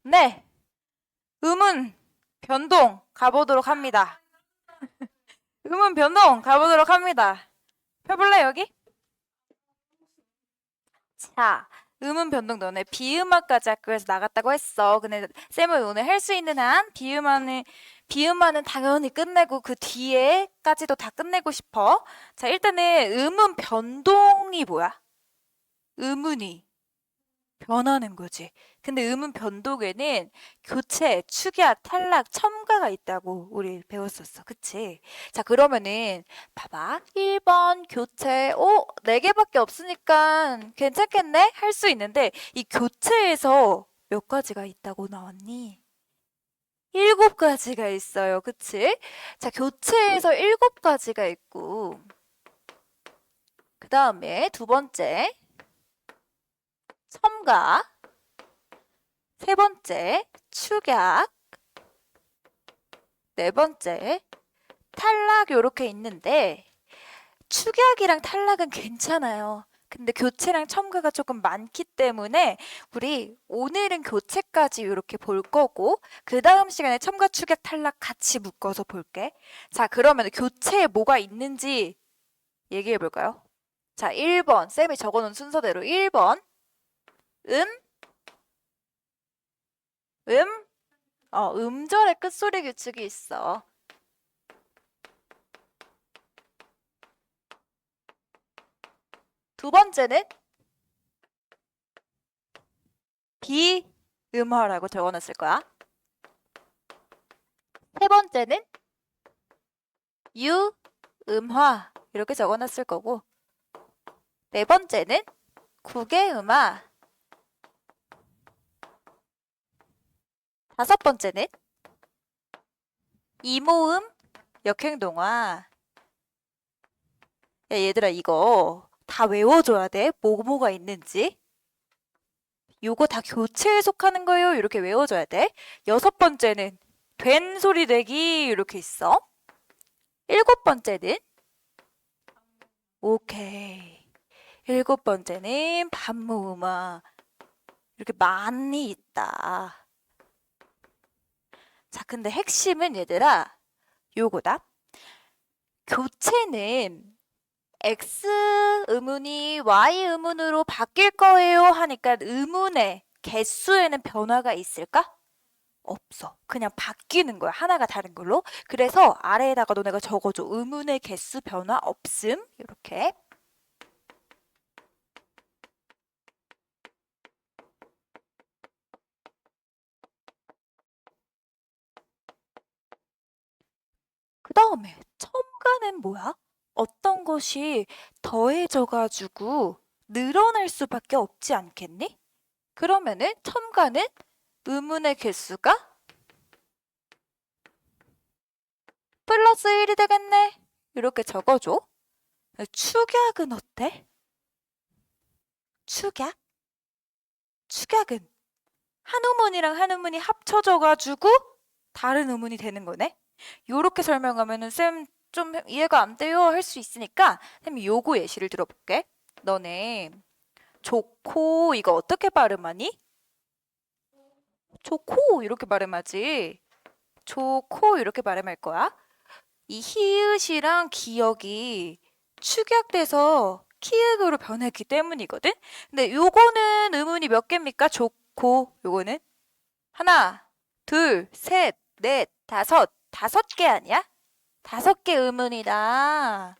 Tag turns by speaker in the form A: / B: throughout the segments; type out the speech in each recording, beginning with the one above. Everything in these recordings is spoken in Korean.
A: 네, 음운 변동 가보도록 합니다. 음운 변동 가보도록 합니다. 펴볼래, 여기? 자, 음운 변동 너네 비음화까지 학교에서 나갔다고 했어. 근데 쌤은 오늘 할 수 있는 한 비음화는 당연히 끝내고 그 뒤에까지도 다 끝내고 싶어. 자, 일단은 음운 변동이 뭐야? 음운이 변하는 거지. 근데 음운 변동에는 교체, 축약, 탈락, 첨가가 있다고 우리 배웠었어. 그치? 자, 그러면은 봐봐. 1번 교체. 4개밖에 없으니까 괜찮겠네? 할 수 있는데 이 교체에서 몇 가지가 있다고 나왔니? 7가지가 있어요. 그치? 자, 교체에서 7가지가 있고 그 다음에 두 번째 첨가, 세 번째 축약, 네 번째 탈락 요렇게 있는데 축약이랑 탈락은 괜찮아요. 근데 교체랑 첨가가 조금 많기 때문에 우리 오늘은 교체까지 이렇게 볼 거고 그 다음 시간에 첨가, 축약, 탈락 같이 묶어서 볼게. 자, 그러면 교체에 뭐가 있는지 얘기해 볼까요? 자, 1번 쌤이 적어놓은 순서대로 1번 음, 음, 음절의 끝소리 규칙이 있어. 두 번째는 비음화라고 적어놨을 거야. 세 번째는 유음화 이렇게 적어놨을 거고 네 번째는 국외음화 다섯 번째는 이모음 역행동화 야 얘들아 이거 다 외워줘야 돼. 뭐가 있는지 요거 다 교체에 속하는 거예요. 이렇게 외워줘야 돼. 여섯 번째는 된 소리 내기 이렇게 있어. 일곱 번째는 오케이. 일곱 번째는 반모음화 이렇게 많이 있다. 자, 근데 핵심은 얘들아 요거다. 교체는 X 의문이 Y 의문으로 바뀔 거예요 하니까 의문의 개수에는 변화가 있을까? 없어. 그냥 바뀌는 거야. 하나가 다른 걸로. 그래서 아래에다가 너네가 적어줘. 의문의 개수 변화 없음. 이렇게. 그 다음에 첨가는 뭐야? 어떤 것이 더해져가지고 늘어날 수밖에 없지 않겠니? 그러면은 첨가는 의문의 개수가 플러스 1이 되겠네. 이렇게 적어줘. 축약은 어때? 축약? 축약은 한 우문이랑 한 우문이 합쳐져가지고 다른 우문이 되는 거네. 요렇게 설명하면은 쌤 좀 이해가 안 돼요 할 수 있으니까 쌤이 요거 예시를 들어볼게. 너네 좋고 이거 어떻게 발음하니? 좋고 이렇게 발음하지. 좋고 이렇게 발음할 거야. 이 히읗이랑 기역이 축약돼서 키읔으로 변했기 때문이거든. 근데 요거는 의문이 몇 개입니까? 좋고 요거는 하나, 둘, 셋, 넷, 다섯 개 아니야? 5개 의문이다.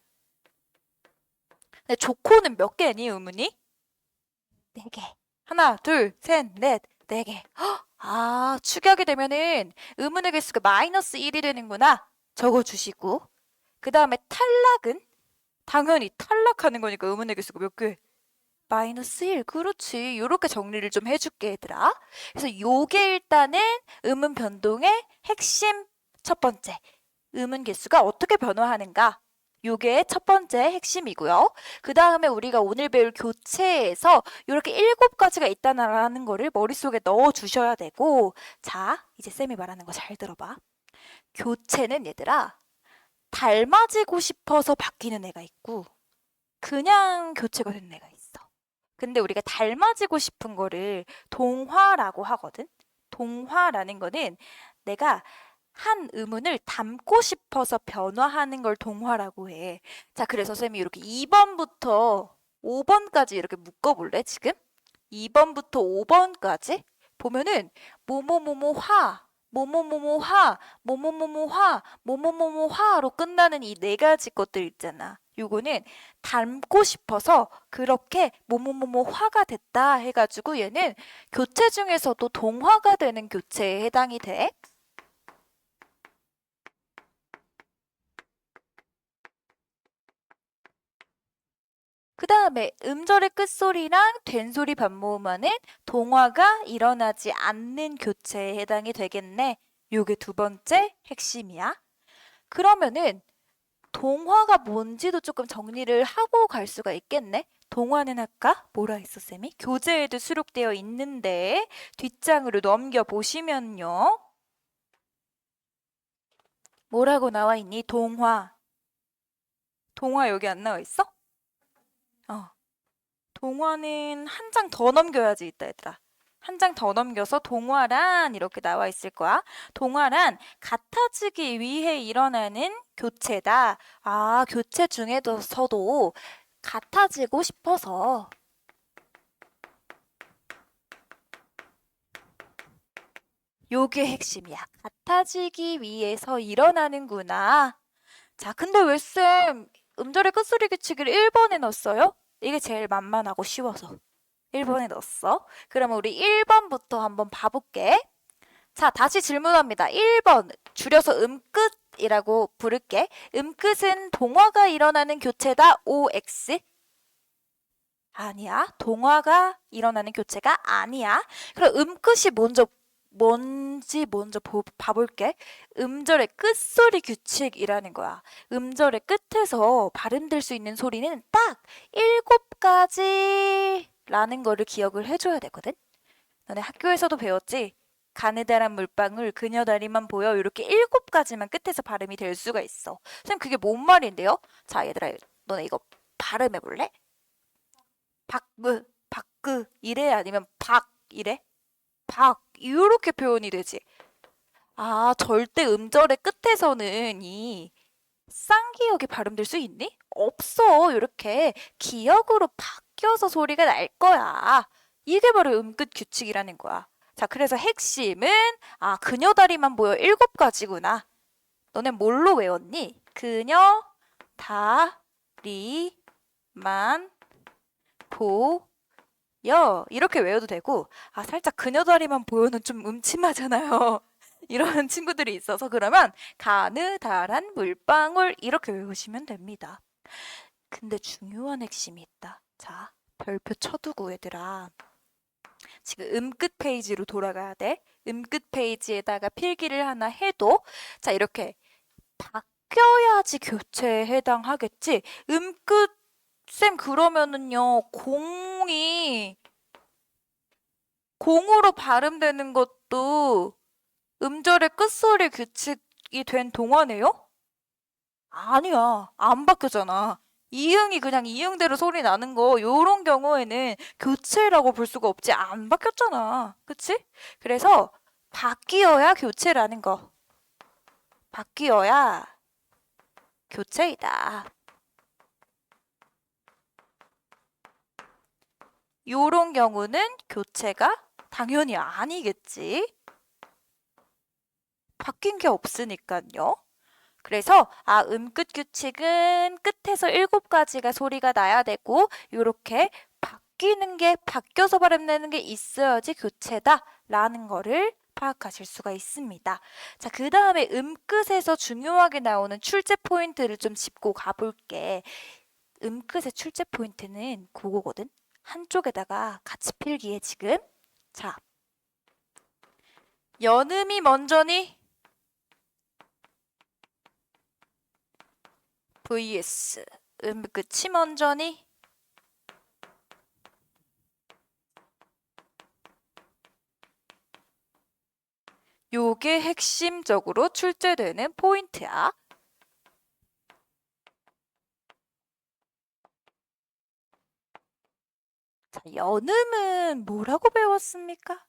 A: 근데 좋고는 몇 개니 의문이? 4개. 하나, 둘, 셋, 넷, 4개. 아, 축약이 되면은 의문의 개수가 마이너스 1이 되는구나. 적어주시고. 그 다음에 탈락은? 당연히 탈락하는 거니까 의문의 개수가 몇 개? 마이너스 1. 그렇지. 요렇게 정리를 좀 해줄게, 얘들아. 그래서 요게 일단은 의문 변동의 핵심 첫 번째. 의문 개수가 어떻게 변화하는가? 요게 첫 번째 핵심이고요. 그 다음에 우리가 오늘 배울 교체에서 이렇게 7가지가 있다는 거를 머릿속에 넣어 주셔야 되고, 자, 이제 쌤이 말하는 거 잘 들어봐. 교체는 얘들아, 닮아지고 싶어서 바뀌는 애가 있고, 그냥 교체가 되는 애가 있어. 근데 우리가 닮아지고 싶은 거를 동화라고 하거든? 동화라는 거는 내가 한 의문을 담고 싶어서 변화하는 걸 동화라고 해. 자, 그래서 쌤이 이렇게 2번부터 5번까지 이렇게 묶어볼래, 지금? 2번부터 5번까지 보면은 뭐뭐뭐뭐화, 뭐뭐뭐뭐화, 뭐뭐뭐뭐화, 뭐뭐뭐뭐화로 끝나는 이 네 가지 것들 있잖아. 요거는 닮고 싶어서 그렇게 뭐뭐뭐뭐화가 됐다 해가지고 얘는 교체 중에서도 동화가 되는 교체에 해당이 돼. 그 다음에 음절의 끝소리랑 된소리 반모음하는 동화가 일어나지 않는 교체에 해당이 되겠네. 요게 두 번째 핵심이야. 그러면은 동화가 뭔지도 조금 정리를 하고 갈 수가 있겠네. 동화는 아까 뭐라 했어, 쌤이? 교재에도 수록되어 있는데 뒷장으로 넘겨보시면요. 뭐라고 나와 있니? 동화. 동화 여기 안 나와 있어? 어. 동화는 한 장 더 넘겨야지 있다 얘들아. 한 장 더 넘겨서 동화란 이렇게 나와 있을 거야. 동화란 같아지기 위해 일어나는 교체다. 아, 교체 중에서도 같아지고 싶어서 요게 핵심이야. 같아지기 위해서 일어나는구나. 자, 근데 왜 쌤 음절의 끝소리 규칙을 1번에 넣었어요? 이게 제일 만만하고 쉬워서. 1번에 넣었어. 그러면 우리 1번부터 한번 봐볼게. 자, 다시 질문합니다. 1번 줄여서 음끝이라고 부를게. 음끝은 동화가 일어나는 교체다. OX? 아니야. 동화가 일어나는 교체가 아니야. 그럼 음끝이 뭔지 먼저 봐볼게. 음절의 끝소리 규칙이라는 거야. 음절의 끝에서 발음될 수 있는 소리는 딱 7가지라는 거를 기억을 해줘야 되거든. 너네 학교에서도 배웠지? 가느다란 물방울 그녀 다리만 보여 이렇게 7가지만 끝에서 발음이 될 수가 있어. 선생님 그게 뭔 말인데요? 자 얘들아 너네 이거 발음해 볼래? 박그 이래 아니면 박 이래? 박 이렇게 표현이 되지. 아 절대 음절의 끝에서는 이 쌍기역이 발음될 수 있니? 없어. 이렇게 기역으로 바뀌어서 소리가 날 거야. 이게 바로 음끝 규칙이라는 거야. 자, 그래서 핵심은 그녀 다리만 보여 7가지구나. 너네 뭘로 외웠니? 그녀 다리만 보여. 이렇게 외워도 되고, 살짝 그녀 다리만 보여는 좀 음침하잖아요. 이런 친구들이 있어서 그러면 가느다란 물방울 이렇게 외우시면 됩니다. 근데 중요한 핵심이 있다. 자, 별표 쳐두고 얘들아. 지금 음끝 페이지로 돌아가야 돼. 음끝 페이지에다가 필기를 하나 해도 자, 이렇게 바뀌어야지 교체에 해당하겠지. 음끝 쌤 그러면은요. 공으로 발음되는 것도 음절의 끝소리 규칙이 된 동화네요? 아니야. 안 바뀌었잖아. 이응이 그냥 이응대로 소리 나는 거, 요런 경우에는 교체라고 볼 수가 없지. 안 바뀌었잖아. 그치? 그래서 바뀌어야 교체라는 거. 바뀌어야 교체이다. 요런 경우는 교체가 당연히 아니겠지. 바뀐 게 없으니까요. 그래서 음끝 규칙은 끝에서 7가지가 소리가 나야 되고 요렇게 바뀌는 게 바뀌어서 발음되는 게 있어야지 교체다라는 거를 파악하실 수가 있습니다. 자, 그 다음에 음끝에서 중요하게 나오는 출제 포인트를 좀 짚고 가볼게. 음끝의 출제 포인트는 그거거든. 한쪽에다가 같이 필기해 지금. 자, 연음이 먼저니? vs 음끝이 먼저니? 요게 핵심적으로 출제되는 포인트야. 자, 연음은 뭐라고 배웠습니까?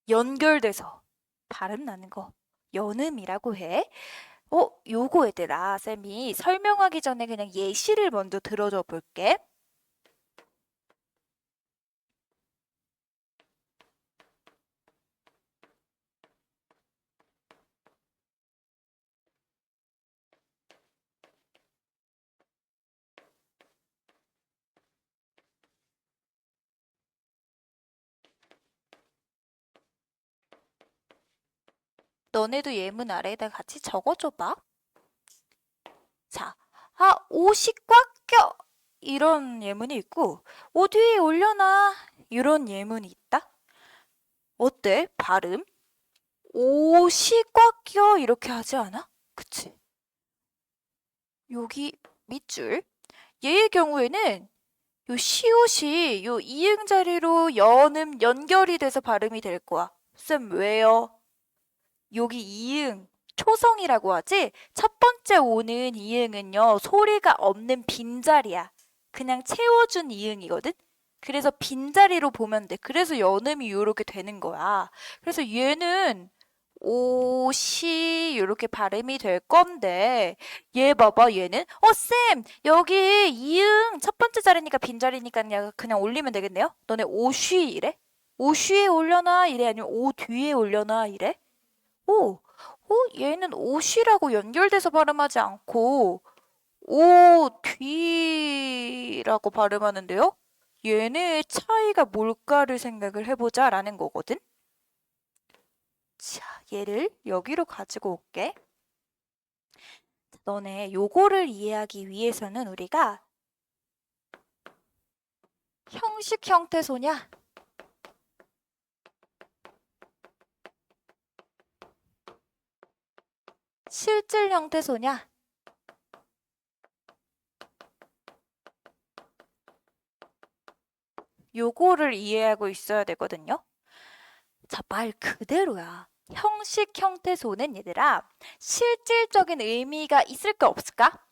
A: 연결돼서 발음 나는 거 연음이라고 해. 요거 얘들아, 쌤이 설명하기 전에 그냥 예시를 먼저 들어줘 볼게. 너네도 예문 아래에다 같이 적어줘봐. 자, 옷이 꽉 껴! 이런 예문이 있고, 옷 위에 올려놔! 이런 예문이 있다. 어때? 발음? 옷이 꽉 껴! 이렇게 하지 않아? 그치? 여기 밑줄. 얘의 경우에는 요 시옷이 요 이응 자리로 연음 연결이 돼서 발음이 될 거야. 쌤 왜요? 여기 이응 초성이라고 하지? 첫 번째 오는 이응은요 소리가 없는 빈자리야. 그냥 채워준 이응이거든? 그래서 빈자리로 보면 돼. 그래서 연음이 요렇게 되는 거야. 그래서 얘는 옷이 이렇게 발음이 될 건데 얘 봐봐 얘는 쌤 여기 이응 첫 번째 자리니까 빈자리니까 그냥 올리면 되겠네요. 너네 옷이 이래? 옷 위에 올려놔 이래? 아니면 옷 뒤에 올려놔 이래? 얘는 옷이라고 연결돼서 발음하지 않고 옷 뒤라고 발음하는데요? 얘네의 차이가 뭘까를 생각을 해보자 라는 거거든. 자, 얘를 여기로 가지고 올게. 너네 요거를 이해하기 위해서는 우리가 형식 형태소냐? 실질 형태소냐? 요거를 이해하고 있어야 되거든요. 자, 말 그대로야. 형식 형태소는 얘들아 실질적인 의미가 있을까 없을까?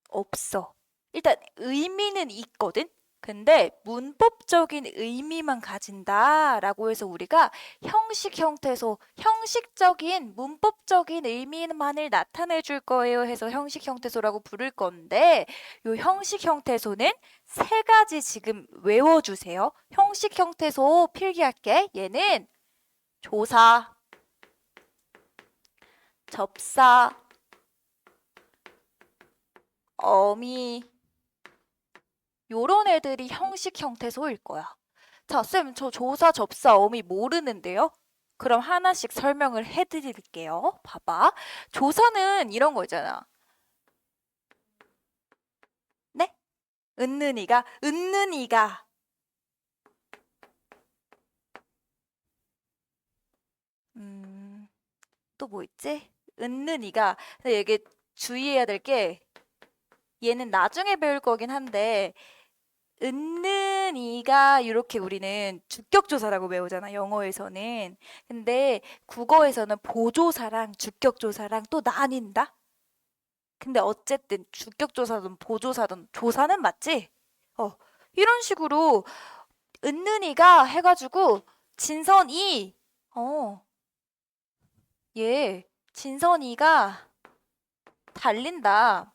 A: 없어. 일단 의미는 있거든. 근데 문법적인 의미만 가진다라고 해서 우리가 형식 형태소, 형식적인 문법적인 의미만을 나타내 줄 거예요 해서 형식 형태소라고 부를 건데 요 형식 형태소는 세 가지 지금 외워주세요. 형식 형태소 필기할게. 얘는 조사, 접사, 어미 요런 애들이 형식 형태소일 거야. 자, 쌤, 저 조사, 접사, 어미 모르는데요? 그럼 하나씩 설명을 해드릴게요. 봐봐. 조사는 이런 거 있잖아. 네? 은는이가. 또 뭐 있지? 은는이가. 근데 이게 주의해야 될 게 얘는 나중에 배울 거긴 한데 은는이가 이렇게 우리는 주격조사라고 배우잖아, 영어에서는. 근데 국어에서는 보조사랑 주격조사랑 또 나뉜다? 근데 어쨌든 주격조사든 보조사든 조사는 맞지? 이런 식으로 은는이가 해가지고 진선이, 어, 진선이가 달린다.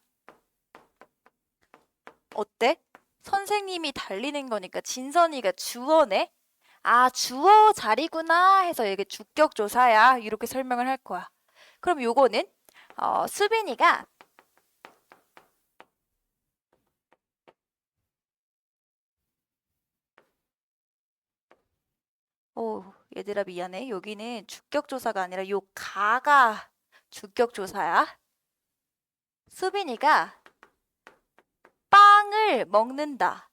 A: 어때? 선생님이 달리는 거니까 진선이가 주어네? 주어 자리구나 해서 이게 주격조사야. 이렇게 설명을 할 거야. 그럼 요거는 수빈이가 얘들아 미안해. 여기는 주격조사가 아니라 요 가가 주격조사야. 수빈이가 빵을 먹는다.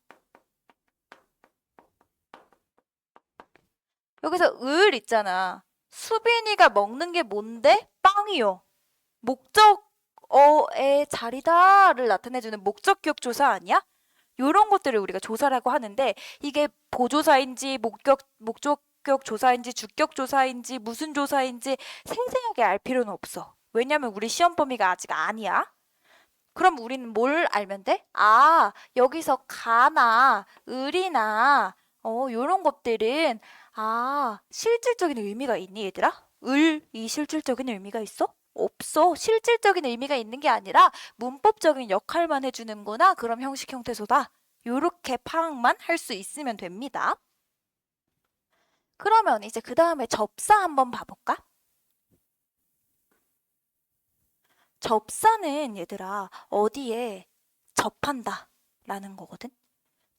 A: 여기서 을 있잖아. 수빈이가 먹는 게 뭔데? 빵이요. 목적어의 자리다를 나타내주는 목적격 조사 아니야? 요런 것들을 우리가 조사라고 하는데 이게 보조사인지 목적격 조사인지 주격 조사인지 무슨 조사인지 생생하게 알 필요는 없어. 왜냐면 우리 시험 범위가 아직 아니야. 그럼 우리는 뭘 알면 돼? 여기서 가나, 을이나, 요런 것들은 아, 실질적인 의미가 있니, 얘들아? 이 실질적인 의미가 있어? 없어. 실질적인 의미가 있는 게 아니라 문법적인 역할만 해주는구나. 그럼 형식 형태소다. 요렇게 파악만 할 수 있으면 됩니다. 그러면 이제 그 다음에 접사 한번 봐볼까? 접사는 얘들아 어디에 접한다 라는 거거든.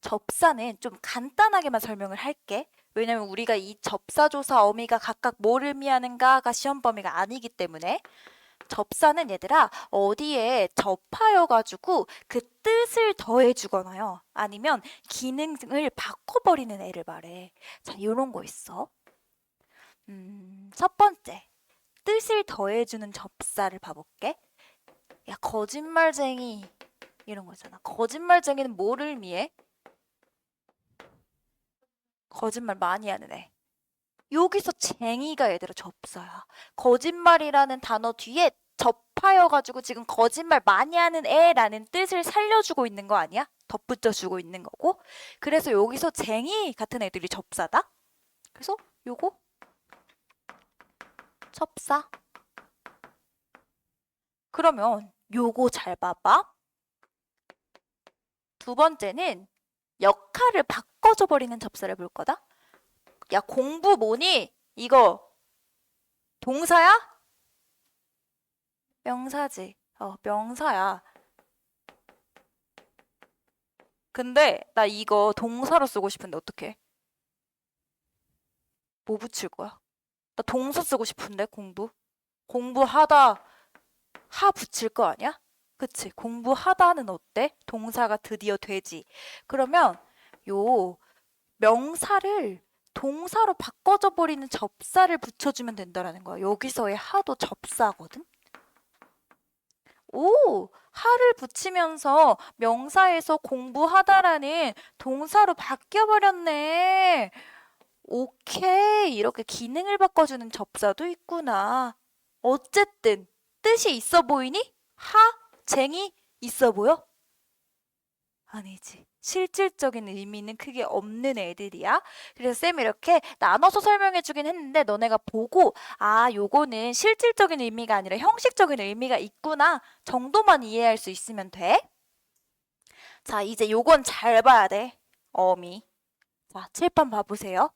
A: 접사는 좀 간단하게만 설명을 할게. 왜냐면 우리가 이 접사조사 어미가 각각 뭘 의미하는가가 시험 범위가 아니기 때문에. 접사는 얘들아 어디에 접하여가지고 그 뜻을 더해주거나요. 아니면 기능을 바꿔버리는 애를 말해. 자, 요런 거 있어. 첫 번째, 뜻을 더해주는 접사를 봐볼게. 야, 거짓말쟁이 이런 거잖아. 거짓말쟁이는 뭐를 의미해? 거짓말 많이 하는 애. 여기서 쟁이가 얘들아 접사야. 거짓말이라는 단어 뒤에 접하여가지고 지금 거짓말 많이 하는 애라는 뜻을 살려주고 있는 거 아니야? 덧붙여주고 있는 거고. 그래서 여기서 쟁이 같은 애들이 접사다. 그래서 요거 접사. 그러면 요거 잘 봐봐. 두 번째는 역할을 바꿔줘 버리는 접사를 볼 거다. 야, 공부 뭐니? 이거 동사야? 명사지. 명사야. 근데 나 이거 동사로 쓰고 싶은데 어떡해? 뭐 붙일 거야? 나 동사 쓰고 싶은데 공부. 공부하다 하 붙일 거 아니야? 그치? 공부하다는 어때? 동사가 드디어 되지. 그러면 요 명사를 동사로 바꿔줘 버리는 접사를 붙여주면 된다라는 거야. 여기서의 하도 접사거든? 오! 하를 붙이면서 명사에서 공부하다라는 동사로 바뀌어버렸네. 오케이. 이렇게 기능을 바꿔주는 접사도 있구나. 어쨌든 뜻이 있어 보이니? 하, 쟁이 있어 보여? 아니지. 실질적인 의미는 크게 없는 애들이야. 그래서 쌤이 이렇게 나눠서 설명해 주긴 했는데 너네가 보고 아, 요거는 실질적인 의미가 아니라 형식적인 의미가 있구나 정도만 이해할 수 있으면 돼. 자, 이제 요건 잘 봐야 돼. 어미. 자, 칠판 봐보세요.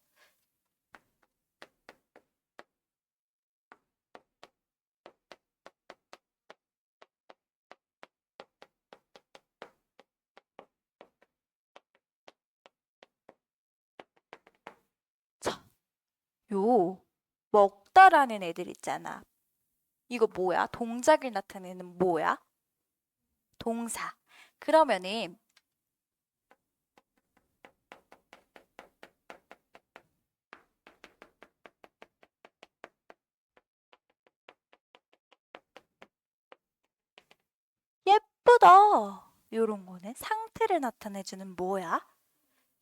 A: 자, 요 먹다라는 애들 있잖아. 이거 뭐야? 동작을 나타내는 뭐야? 동사. 그러면은 예쁘다. 요런 거는 상태를 나타내주는 뭐야?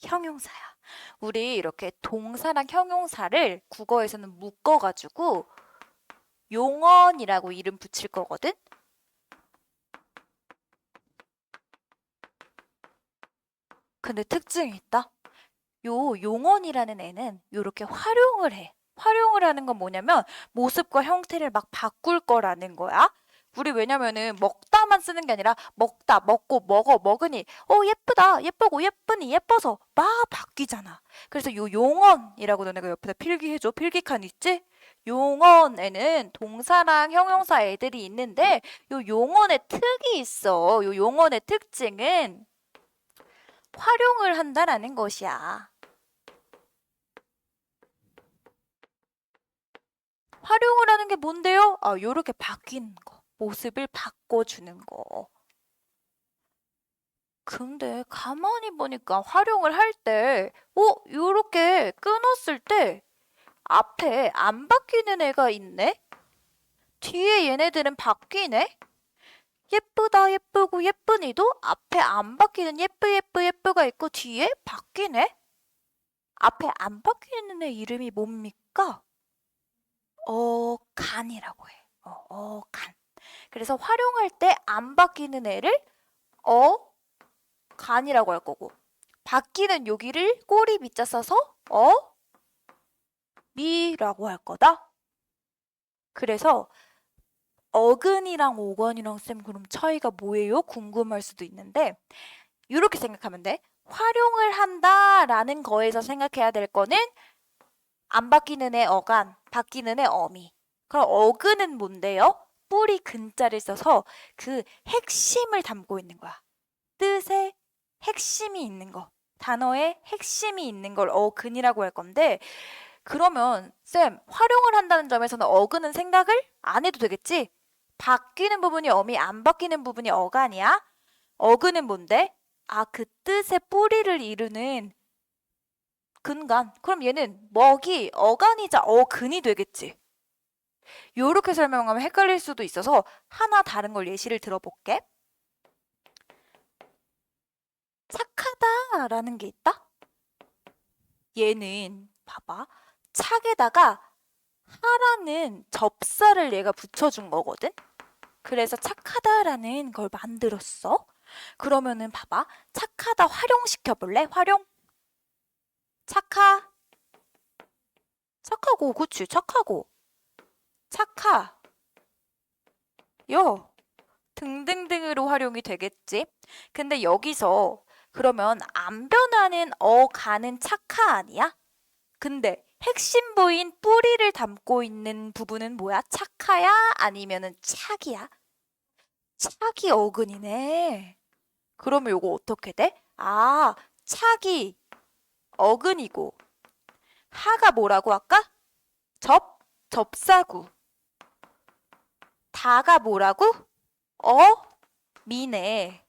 A: 형용사야. 우리 이렇게 동사랑 형용사를 국어에서는 묶어가지고 용언이라고 이름 붙일 거거든? 근데 특징이 있다. 요 용언이라는 애는 요렇게 활용을 해. 활용을 하는 건 뭐냐면 모습과 형태를 막 바꿀 거라는 거야. 우리 왜냐면은 먹다만 쓰는 게 아니라 먹다, 먹고, 먹어, 먹으니 예쁘다, 예쁘고, 예쁘니, 예뻐서 막 바뀌잖아. 그래서 요 용언이라고 너네가 옆에다 필기해줘. 필기칸 있지? 용언에는 동사랑 형용사 애들이 있는데 요 용언의 특이 있어. 요 용언의 특징은 활용을 한다라는 것이야. 활용을 하는 게 뭔데요? 요렇게 바뀌는 거. 모습을 바꿔주는 거. 근데 가만히 보니까 활용을 할 때, 요렇게 끊었을 때 앞에 안 바뀌는 애가 있네? 뒤에 얘네들은 바뀌네? 예쁘다, 예쁘고, 예쁘니도 앞에 안 바뀌는 예쁘가 있고 뒤에 바뀌네? 앞에 안 바뀌는 애 이름이 뭡니까? 간이라고 해. 간. 그래서 활용할 때 안 바뀌는 애를 간이라고 할 거고 바뀌는 여기를 꼬리 밑자 써서 업이라고 할 거다. 그래서 어근이랑 오건이랑 쌤 그럼 차이가 뭐예요? 궁금할 수도 있는데 이렇게 생각하면 돼. 활용을 한다라는 거에서 생각해야 될 거는 안 바뀌는 애 어간, 바뀌는 애 어미. 그럼 어근은 뭔데요? 뿌리 근자를 써서 그 핵심을 담고 있는 거야. 뜻에 핵심이 있는 거. 단어에 핵심이 있는 걸 어근이라고 할 건데 그러면 쌤 활용을 한다는 점에서는 어근은 생각을 안 해도 되겠지? 바뀌는 부분이 어미, 안 바뀌는 부분이 어간이야? 어근은 뭔데? 아, 그 뜻의 뿌리를 이루는 근간. 그럼 얘는 먹이 어간이자 어근이 되겠지. 요렇게 설명하면 헷갈릴 수도 있어서 하나 다른 걸 예시를 들어볼게. 착하다라는 게 있다? 얘는 봐봐. 착에다가 하라는 접사를 얘가 붙여준 거거든? 그래서 착하다라는 걸 만들었어. 그러면은 봐봐. 착하다 활용시켜 볼래? 활용. 착하. 착하고, 그치? 착하고. 착하. 여. 등등등으로 활용이 되겠지? 근데 여기서 그러면 안 변하는 어가는 착하 아니야? 근데 핵심 부인 뿌리를 담고 있는 부분은 뭐야? 착하야? 아니면은 착이야? 착이 어근이네. 그러면 요거 어떻게 돼? 아, 착이 어근이고 하가 뭐라고 아까? 접사구. 다가 뭐라고? 미네.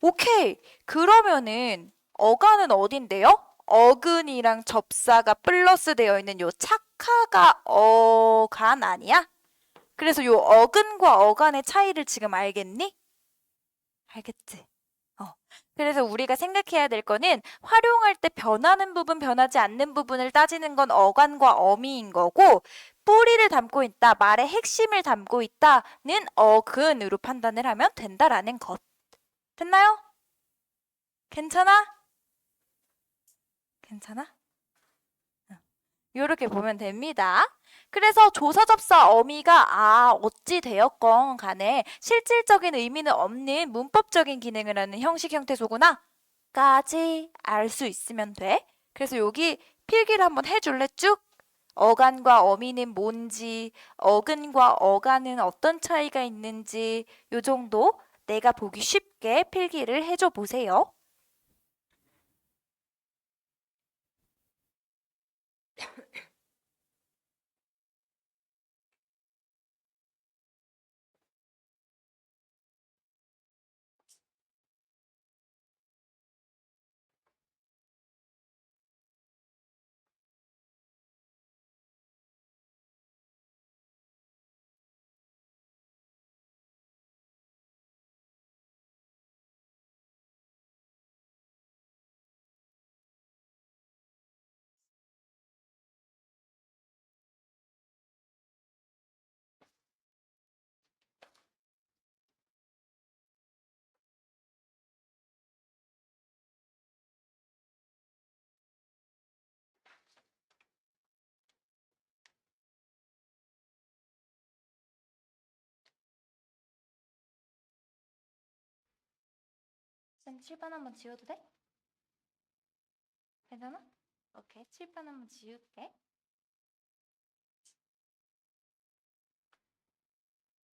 A: 오케이. 그러면은 어간은 어딘데요? 어근이랑 접사가 플러스 되어 있는 요 착하가 어간 아니야? 그래서 요 어근과 어간의 차이를 지금 알겠니? 알겠지? 그래서 우리가 생각해야 될 거는 활용할 때 변하는 부분, 변하지 않는 부분을 따지는 건 어간과 어미인 거고 뿌리를 담고 있다, 말의 핵심을 담고 있다는 어근으로 판단을 하면 된다라는 것. 됐나요? 괜찮아? 괜찮아? 이렇게 보면 됩니다. 그래서 조사접사 어미가 어찌 되었건 간에 실질적인 의미는 없는 문법적인 기능을 하는 형식 형태소구나 까지 알 수 있으면 돼. 그래서 여기 필기를 한번 해줄래 쭉? 어간과 어미는 뭔지, 어근과 어간은 어떤 차이가 있는지 요 정도 내가 보기 쉽게 필기를 해줘 보세요. 쌤 칠판 한번 지워도 돼? 괜찮아? 오케이, 칠판 한번 지울게.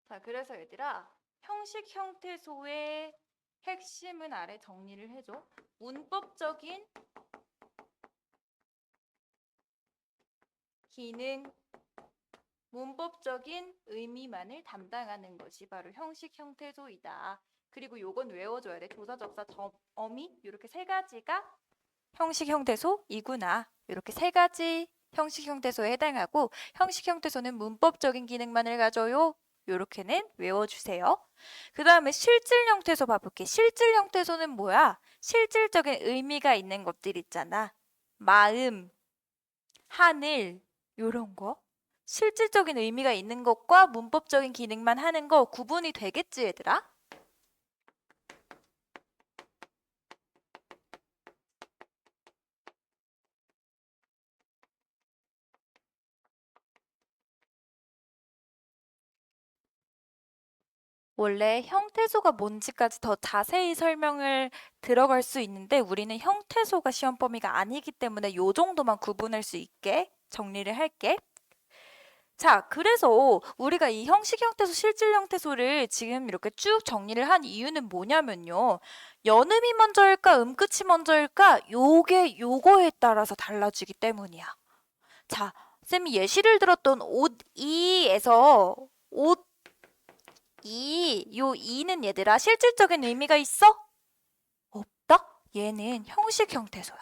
A: 자, 그래서 얘들아, 형식 형태소의 핵심은 아래 정리를 해줘. 문법적인 기능, 문법적인 의미만을 담당하는 것이 바로 형식 형태소이다. 그리고 요건 외워줘야 돼. 조사접사, 어미 이렇게 세 가지가 형식 형태소이구나. 이렇게 세 가지 형식 형태소에 해당하고 형식 형태소는 문법적인 기능만을 가져요. 요렇게는 외워주세요. 그 다음에 실질 형태소 봐볼게. 실질 형태소는 뭐야? 실질적인 의미가 있는 것들 있잖아. 마음, 하늘, 요런 거. 실질적인 의미가 있는 것과 문법적인 기능만 하는 거 구분이 되겠지, 얘들아? 원래 형태소가 뭔지까지 더 자세히 설명을 들어갈 수 있는데 우리는 형태소가 시험 범위가 아니기 때문에 요 정도만 구분할 수 있게 정리를 할게. 자, 그래서 우리가 이 형식 형태소, 실질 형태소를 지금 이렇게 쭉 정리를 한 이유는 뭐냐면요. 연음이 먼저일까, 음끝이 먼저일까, 요거에 따라서 달라지기 때문이야. 자, 쌤이 예시를 들었던 옷 이에서 옷 요 이는 얘들아 실질적인 의미가 있어? 없다? 얘는 형식 형태소야.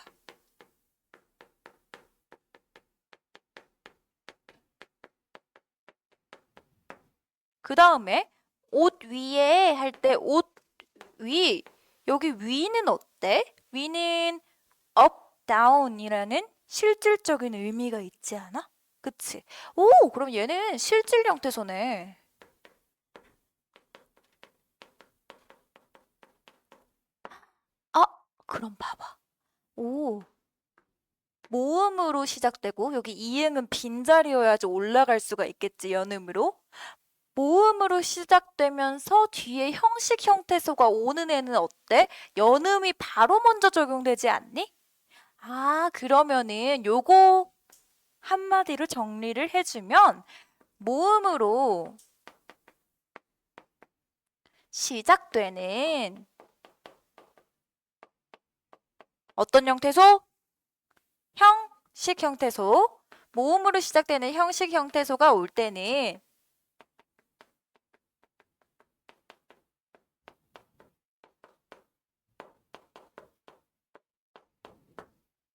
A: 그 다음에 옷 위에 할 때 옷 위, 여기 위는 어때? 위는 up, down이라는 실질적인 의미가 있지 않아? 그치? 오, 그럼 얘는 실질 형태소네. 아, 그럼 봐봐. 오, 모음으로 시작되고 여기 이응은 빈자리여야지 올라갈 수가 있겠지, 연음으로. 모음으로 시작되면서 뒤에 형식 형태소가 오는 애는 어때? 연음이 바로 먼저 적용되지 않니? 아, 그러면은 요거 한마디로 정리를 해주면 모음으로 시작되는 어떤 형태소? 형식 형태소. 모음으로 시작되는 형식 형태소가 올 때는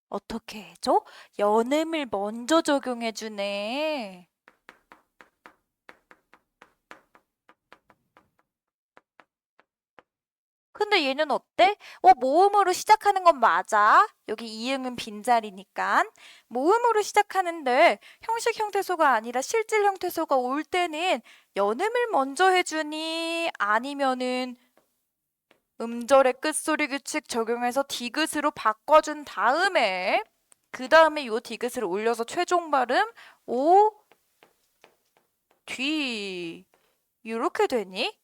A: 어떻게 해줘? 연음을 먼저 적용해주네. 근데 얘는 어때? 모음으로 시작하는 건 맞아. 여기 이응은 빈자리니까. 모음으로 시작하는데 형식 형태소가 아니라 실질 형태소가 올 때는 연음을 먼저 해주니 아니면은 음절의 끝소리 규칙 적용해서 디귿으로 바꿔준 다음에 그 다음에 요 디귿을 올려서 최종 발음 오, 뒤 이렇게 되니?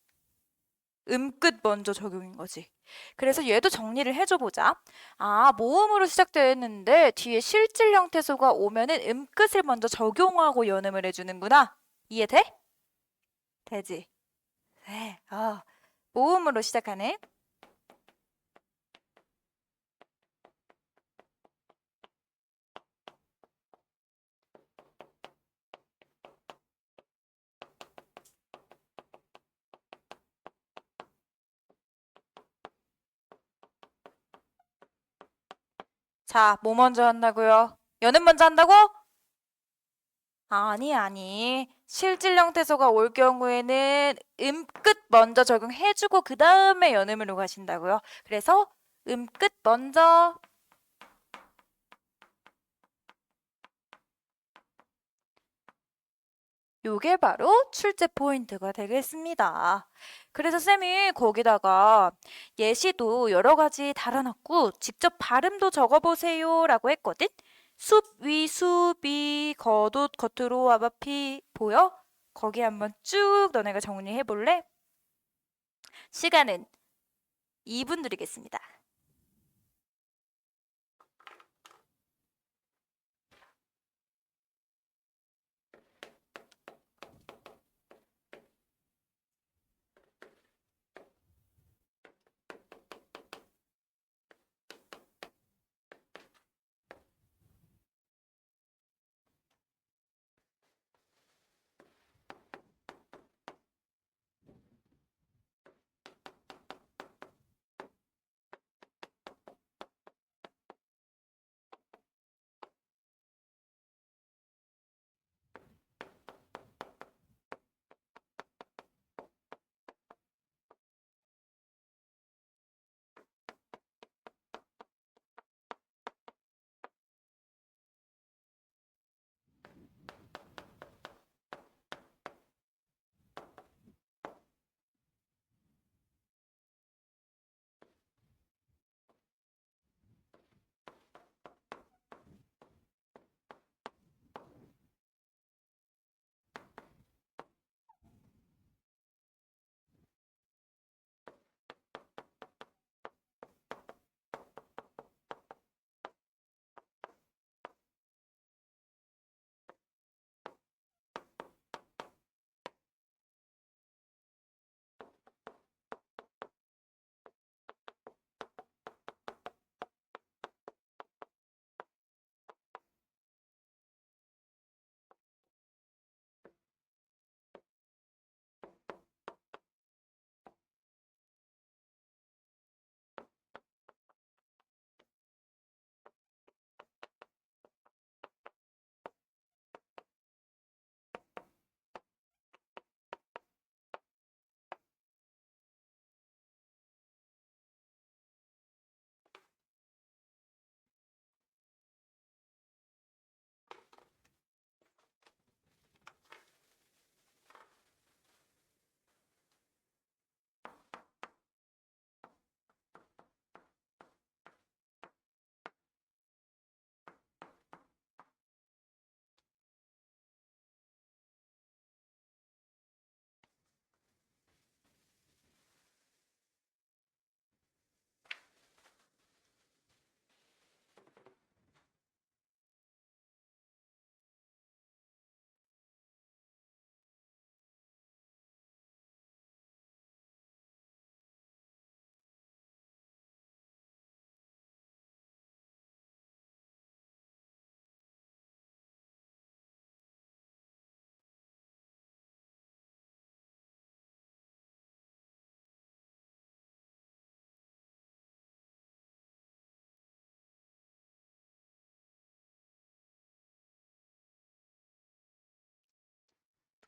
A: 음끝 먼저 적용인 거지. 그래서 얘도 정리를 해줘 보자. 아, 모음으로 시작되었는데 뒤에 실질 형태소가 오면은 음끝을 먼저 적용하고 연음을 해주는구나. 이해돼? 되지? 네. 모음으로 시작하는. 자, 뭐 먼저 한다고요? 연음 먼저 한다고? 아니, 아니. 실질 형태소가 올 경우에는 음끝 먼저 적용해주고 그 다음에 연음으로 가신다고요. 그래서 음끝 먼저. 요게 바로 출제 포인트가 되겠습니다. 그래서 쌤이 거기다가 예시도 여러 가지 달아놨고 직접 발음도 적어보세요 라고 했거든? 숲 위, 숲이, 겉옷, 겉으로, 아바피 보여? 거기 한번 쭉 너네가 정리해 볼래? 시간은 2분 드리겠습니다.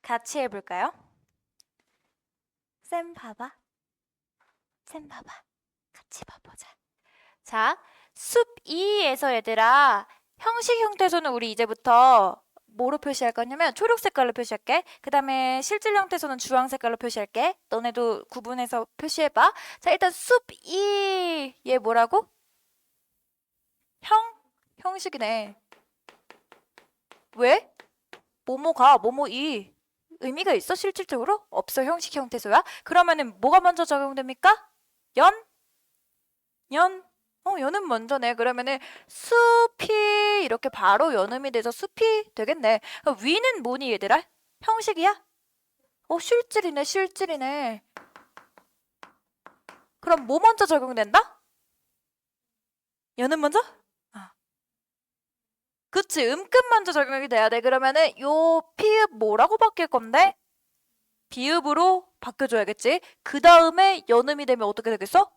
A: 같이 해볼까요? 쌤 봐봐. 쌤 봐봐. 같이 봐보자. 자, 숲 2에서 얘들아, 형식 형태소는 우리 이제부터 뭐로 표시할 거냐면 초록 색깔로 표시할게. 그 다음에 실질 형태소는 주황 색깔로 표시할게. 너네도 구분해서 표시해봐. 자, 일단 숲 2, 얘 뭐라고? 형식이네. 왜? 뭐뭐 2 의미가 있어? 실질적으로? 없어. 형식 형태소야? 그러면은 뭐가 먼저 적용됩니까? 연은 먼저네. 그러면은 숲이 이렇게 바로 연음이 돼서 숲이 되겠네. 그럼 위는 뭐니 얘들아? 형식이야? 실질이네. 그럼 뭐 먼저 적용된다? 연음 먼저? 아. 그치, 음끝 먼저 적용이 돼야 돼. 그러면은 요 피읍 뭐라고 바뀔 건데? 비읍으로 바뀌어줘야겠지. 그 다음에 연음이 되면 어떻게 되겠어?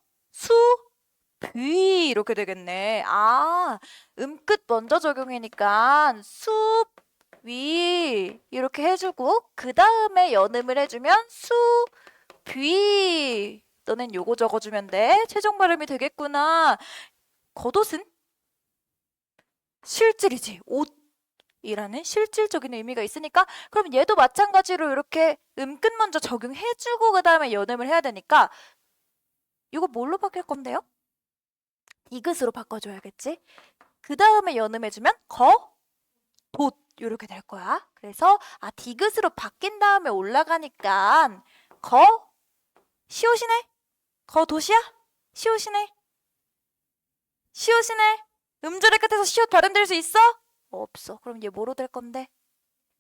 A: 비 이렇게 되겠네. 아, 음끝 먼저 적용이니까 위 이렇게 해주고 그 다음에 연음을 해주면 비. 너넨 요거 적어주면 돼. 최종 발음이 되겠구나. 겉옷은 실질이지. 옷이라는 실질적인 의미가 있으니까 그럼 얘도 마찬가지로 이렇게 음끝 먼저 적용해주고 그 다음에 연음을 해야 되니까 이거 뭘로 바뀔 건데요? 디귿으로 바꿔줘야겠지? 그 다음에 연음해주면 돛 이렇게 될 거야. 그래서 디귿으로 바뀐 다음에 올라가니까 시옷이네? 돛이야? 시옷이네? 음절의 끝에서 시옷 발음될 수 있어? 없어. 그럼 얘 뭐로 될 건데?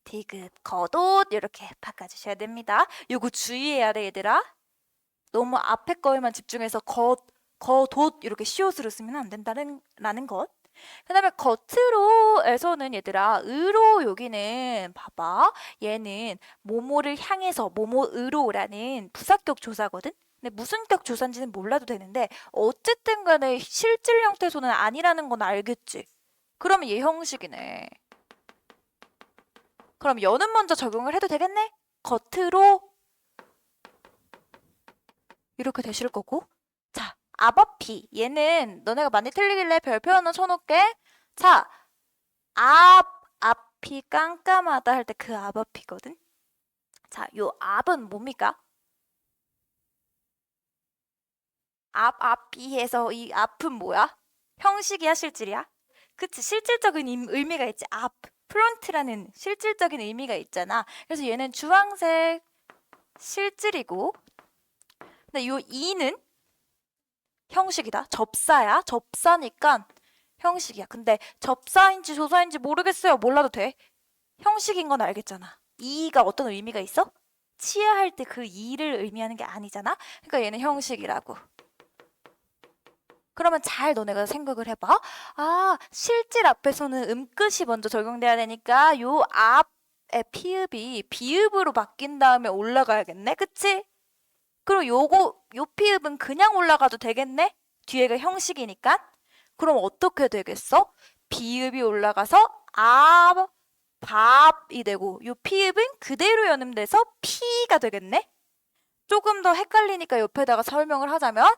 A: 디귿, 겉옷 이렇게 바꿔주셔야 됩니다. 요거 주의해야 돼 얘들아. 너무 앞에 거에만 집중해서 겉옷 이렇게 시옷으로 쓰면 안 된다는 것. 그 다음에 겉으로에서는 얘들아 으로 여기는 봐봐. 얘는 뭐뭐를 향해서 뭐뭐으로라는 부사격 조사거든. 근데 무슨 격 조사인지는 몰라도 되는데 어쨌든 간에 실질 형태소는 아니라는 건 알겠지. 그러면 얘 형식이네. 그럼 연은 먼저 적용을 해도 되겠네? 겉으로 이렇게 되실 거고. 자, 앞어피. 얘는 너네가 많이 틀리길래 별표 하나 쳐놓을게. 자, 앞이 깜깜하다 할 때 그 앞어피거든. 자, 요 앞은 뭡니까? 앞이에서 이 앞은 뭐야? 형식이야, 실질이야? 그치, 실질적인 의미가 있지. 프론트라는 실질적인 의미가 있잖아. 그래서 얘는 주황색 실질이고, 근데 요 이는 형식이다. 접사야. 접사니까 형식이야. 근데 접사인지 조사인지 모르겠어요. 몰라도 돼. 형식인 건 알겠잖아. 이가 어떤 의미가 있어? 치아할 때 그 이를 의미하는 게 아니잖아. 그러니까 얘는 형식이라고. 그러면 잘 너네가 생각을 해봐. 실질 앞에서는 음끝이 먼저 적용돼야 되니까 요 앞의 피읍이 비읍으로 바뀐 다음에 올라가야겠네. 그치? 그럼 요 피읍은 그냥 올라가도 되겠네? 뒤에가 형식이니까. 그럼 어떻게 되겠어? 비읍이 올라가서 밥이 되고 요 피읍은 그대로 연음돼서 피가 되겠네? 조금 더 헷갈리니까 옆에다가 설명을 하자면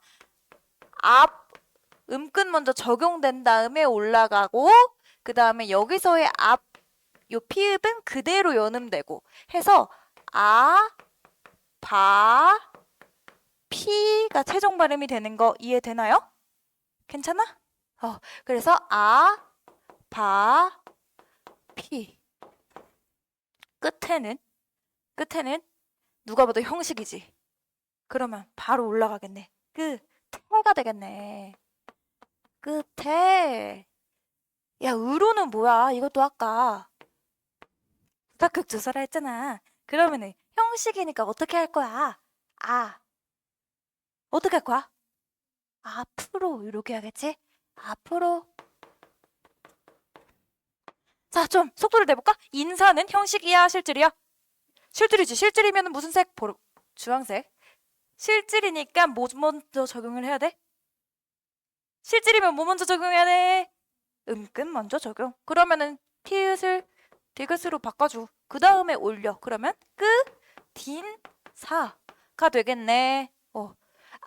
A: 음끝 먼저 적용된 다음에 올라가고 그 다음에 여기서의 요 피읍은 그대로 연음되고 해서 피가 최종 발음이 되는 거 이해되나요? 괜찮아? 그래서 피 끝에는 누가 봐도 형식이지. 그러면 바로 올라가겠네. 태가 되겠네. 끝에 야 으로는 뭐야? 이것도 아까 부사격 조사라 했잖아. 그러면은 형식이니까 어떻게 할 거야? 어떻게 할 거야? 앞으로 이렇게 하겠지? 앞으로. 자, 좀 속도를 내볼까? 인사는 형식이야, 실질이야? 실질이지. 실질이면 무슨 색? 주황색. 실질이니까 뭐 먼저 적용을 해야 돼? 실질이면 뭐 먼저 적용해야 돼? 음끝 먼저 적용. 그러면은 피읍을 디귿으로 바꿔줘. 그 다음에 올려. 그러면 딘사가 되겠네.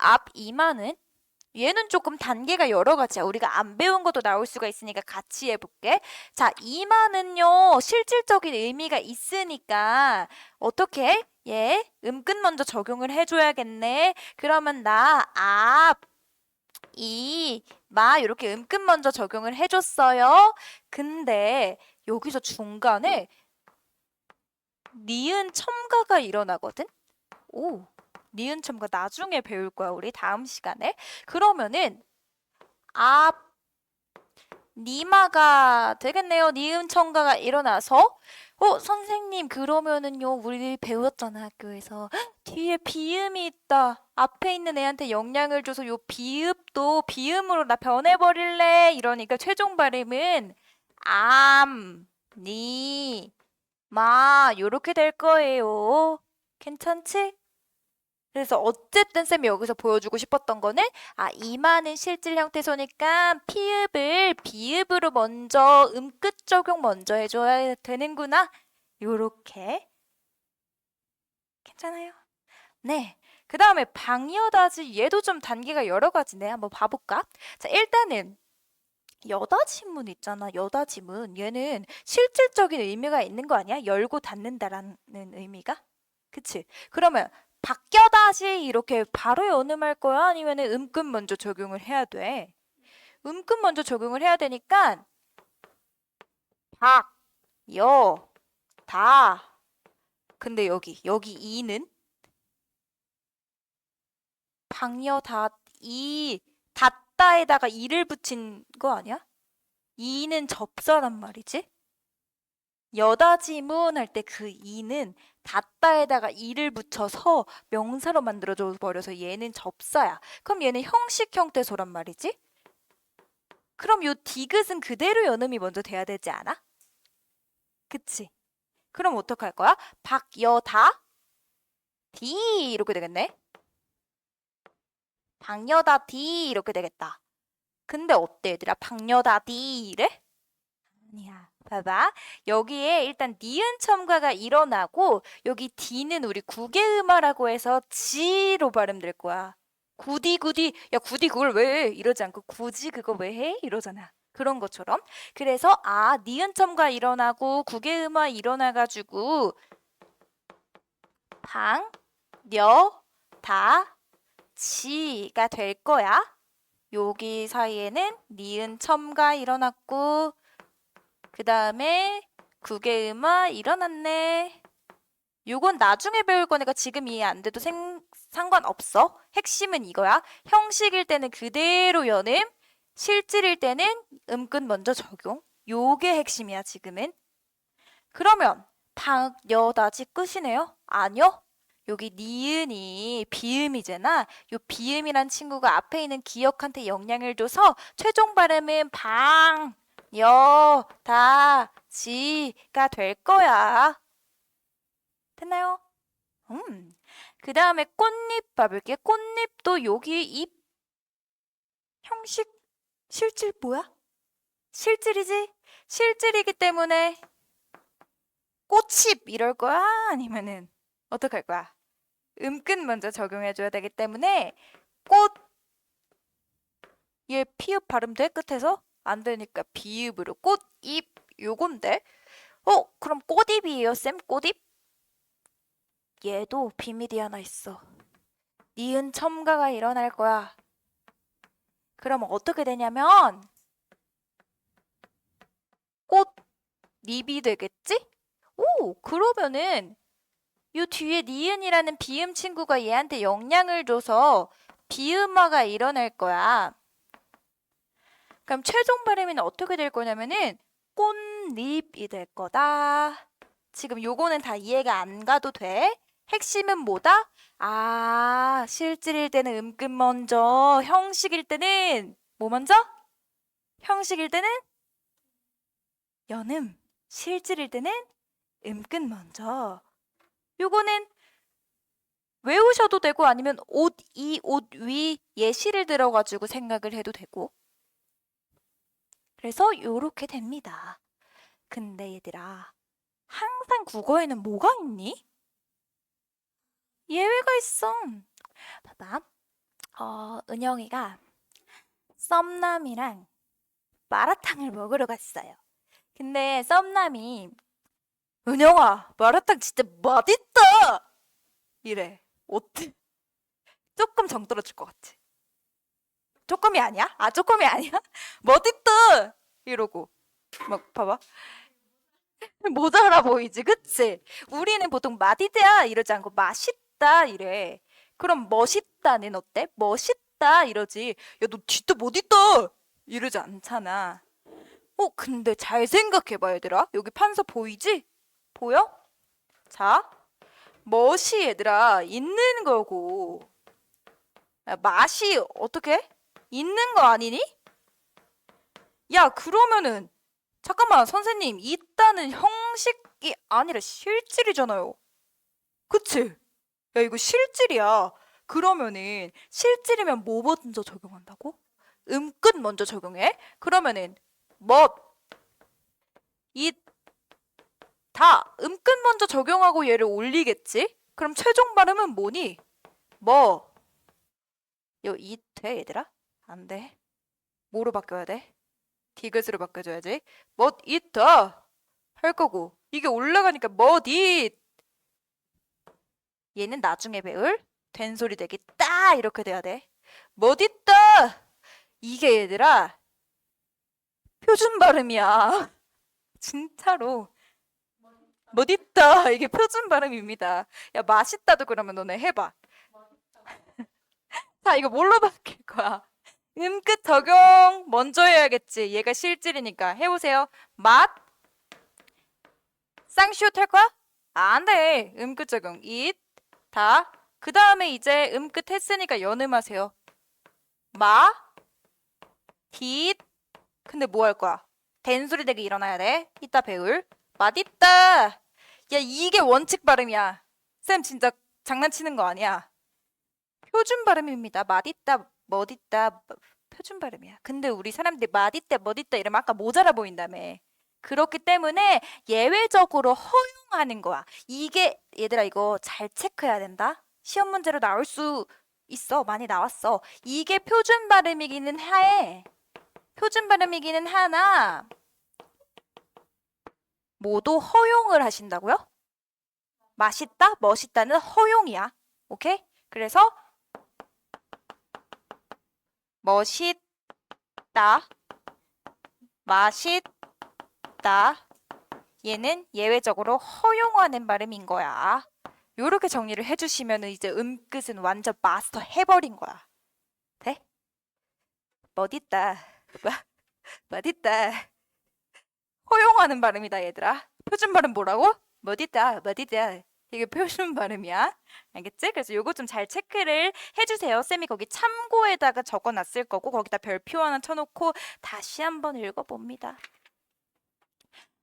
A: 앞 이마는 얘는 조금 단계가 여러 가지야. 우리가 안 배운 것도 나올 수가 있으니까 같이 해볼게. 자, 이마는요, 실질적인 의미가 있으니까 어떻게? 얘 음끝 먼저 적용을 해줘야겠네. 그러면 나 앞, 이, 마 이렇게 음끝 먼저 적용을 해줬어요. 근데 여기서 중간에 니은 첨가가 일어나거든? 오, 니은 첨가 나중에 배울 거야, 우리 다음 시간에. 그러면은 앞 니마가 되겠네요. 니은 첨가가 일어나서 선생님 그러면은요 우리 배웠잖아 학교에서 뒤에 비음이 있다. 앞에 있는 애한테 영향을 줘서 요 비읍도 비음으로 나 변해버릴래. 이러니까 최종 발음은 암, 니, 마 요렇게 될 거예요. 괜찮지? 그래서 어쨌든 쌤이 여기서 보여주고 싶었던 거는 이마는 실질 형태소니까 피읍을 비읍으로 먼저 음끝 적용 먼저 해줘야 되는구나. 요렇게. 괜찮아요? 네. 그 다음에 방여다지 얘도 좀 단계가 여러 가지네. 한번 봐볼까? 자, 일단은 여다지문 있잖아. 여다지문. 얘는 실질적인 의미가 있는 거 아니야? 열고 닫는다라는 의미가? 그치? 그러면 바뀌어다시 이렇게 바로 연음할 거야? 아니면 음끝 먼저 적용을 해야 돼? 음끝 먼저 적용을 해야 되니까 박, 여, 다. 근데 여기 이는 박여, 다, 이, 닫다에다가 이를 붙인 거 아니야? 이는 접사란 말이지? 여다지문 할 때 그 이는 닫다에다가 이를 붙여서 명사로 만들어줘 버려서 얘는 접사야. 그럼 얘는 형식 형태소란 말이지? 그럼 요 디귿은 그대로 연음이 먼저 돼야 되지 않아? 그치? 그럼 어떡할 거야? 박여다 디 이렇게 되겠네. 박여다 디 이렇게 되겠다. 근데 어때 얘들아? 박여다 디 이래? 아니야. 봐봐. 여기에 일단 니은 첨가가 일어나고 여기 D는 우리 구개음화라고 해서 지로 발음될 거야. 구디 야 구디 그걸 왜 해? 이러지 않고 굳이 그거 왜 해? 이러잖아. 그런 것처럼. 그래서 니은 첨가 일어나고 구개음화 일어나가지고 방, 려, 다, 지가 될 거야. 여기 사이에는 니은 첨가 일어났고 그 다음에 구개음화 일어났네. 요건 나중에 배울 거니까 지금 이해 안 돼도 상관없어. 핵심은 이거야. 형식일 때는 그대로 연음, 실질일 때는 음끝 먼저 적용. 요게 핵심이야 지금은. 그러면 박여다지 끝이네요? 아니요. 여기 니은이 비음이잖아. 요 비음이란 친구가 앞에 있는 기역한테 영향을 줘서 최종 발음은 방, 여, 다, 지가 될 거야. 됐나요? 그 다음에 꽃잎 봐볼게. 꽃잎도 여기 잎 형식 실질 뭐야? 실질이지? 실질이기 때문에 꽃잎 이럴 거야? 아니면은 어떡할 거야? 음끝 먼저 적용해줘야 되기 때문에 꽃, 얘 피읍 발음 돼? 끝에서? 안 되니까 비읍으로 꽃잎 요건데 그럼 꽃잎이에요 쌤? 꽃잎? 얘도 비밀이 하나 있어. 니은 첨가가 일어날 거야. 그럼 어떻게 되냐면 꽃잎이 되겠지? 그러면은 요 뒤에 니은이라는 비음 친구가 얘한테 영향을 줘서 비음화가 일어날 거야. 그럼 최종 발음은 어떻게 될 거냐면은 꽃잎이 될 거다. 지금 요거는 다 이해가 안 가도 돼. 핵심은 뭐다? 실질일 때는 음끝 먼저, 형식일 때는 뭐 먼저? 형식일 때는 연음, 실질일 때는 음끝 먼저. 요거는 외우셔도 되고 아니면 옷 위 예시를 들어가지고 생각을 해도 되고. 그래서 요렇게 됩니다. 근데 얘들아, 항상 국어에는 뭐가 있니? 예외가 있어. 봐봐. 은영이가 썸남이랑 마라탕을 먹으러 갔어요. 근데 썸남이 은영아, 마라탕 진짜 맛있다! 이래. 어때? 조금 정 떨어질 것 같지? 조금이 아니야? 아, 조금이 아니야? 멋있다! 이러고. 막, 봐봐. 모자라 보이지, 그치? 우리는 보통 맛있다 이러지 않고 맛있다 이래. 그럼 멋있다는 어때? 멋있다 이러지. 야, 너 진짜 멋있다! 이러지 않잖아. 근데 잘 생각해봐, 얘들아. 여기 판서 보이지? 보여? 자, 멋이 얘들아, 있는 거고. 야, 맛이 어떻게? 있는 거 아니니? 야, 그러면은 잠깐만, 선생님, 있다는 형식이 아니라 실질이잖아요. 그치? 야, 이거 실질이야. 그러면은 실질이면 뭐 먼저 적용한다고? 음끝 먼저 적용해? 그러면은 멋, 잇, 다 음끝 먼저 적용하고 얘를 올리겠지? 그럼 최종 발음은 뭐니? 뭐? 잇 돼, 얘들아? 안 돼. 뭐로 바뀌어야 돼? 디귿으로 바꿔줘야지. 멋 있다 할 거고 이게 올라가니까 멋잇 얘는 나중에 배울 된소리 되기 따 이렇게 돼야 돼. 멋있다 이게 얘들아 표준 발음이야. 진짜로 멋있다 이게 표준 발음입니다. 야 맛있다도 그러면 너네 해봐. 자 이거 뭘로 바뀔 거야? 음끝 적용 먼저 해야겠지. 얘가 실질이니까 해보세요. 맛 쌍시옷 할 거야? 안 돼. 음끝 적용. it 다. 그 다음에 이제 음끝 했으니까 연음하세요. 마, 딧. 근데 뭐 할 거야? 된소리 되게 일어나야 돼. 이따 배울. 맛있다. 야, 이게 원칙 발음이야. 쌤 진짜 장난치는 거 아니야. 표준 발음입니다. 맛있다, 멋있다. 표준 발음이야. 근데 우리 사람들이 맛있다, 멋있다 이러면 아까 모자라 보인다며. 그렇기 때문에 예외적으로 허용하는 거야. 이게 얘들아 이거 잘 체크해야 된다. 시험 문제로 나올 수 있어. 많이 나왔어. 이게 표준 발음이기는 해. 표준 발음이기는 하나 모두 허용을 하신다고요? 맛있다, 멋있다는 허용이야. 오케이? 그래서 멋있다, 맛있다. 얘는 예외적으로 허용하는 발음인 거야. 요렇게 정리를 해주시면 이제 음끝은 완전 마스터 해버린 거야. 돼? 멋있다. 멋있다. 허용하는 발음이다 얘들아. 표준 발음 뭐라고? 멋있다. 멋있다. 이게 표준 발음이야. 알겠지? 그래서 요거 좀 잘 체크를 해주세요. 쌤이 거기 참고에다가 적어놨을 거고 거기다 별표 하나 쳐놓고 다시 한번 읽어봅니다.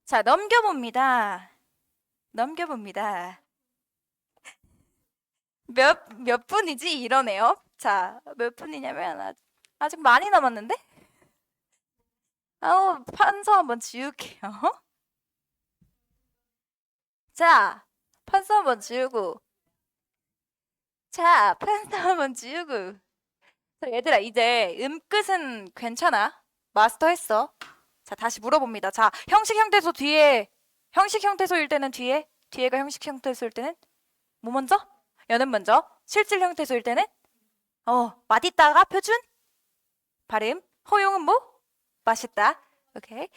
A: 자, 넘겨봅니다. 넘겨봅니다. 몇 분이지? 이러네요. 자, 몇 분이냐면 아직 많이 남았는데? 판서 한번 지울게요. 자, 판서 한번 지우고. 자, 판서 한번 지우고. 자, 얘들아, 이제 음끝은 괜찮아? 마스터했어. 자, 다시 물어봅니다. 자, 형식 형태소 뒤에, 형식 형태소일 때는 뒤에, 뒤에가 형식 형태소일 때는 뭐 먼저? 연음 먼저. 실질 형태소일 때는 맛있다가 표준 발음. 허용은 뭐? 맛있다. 오케이.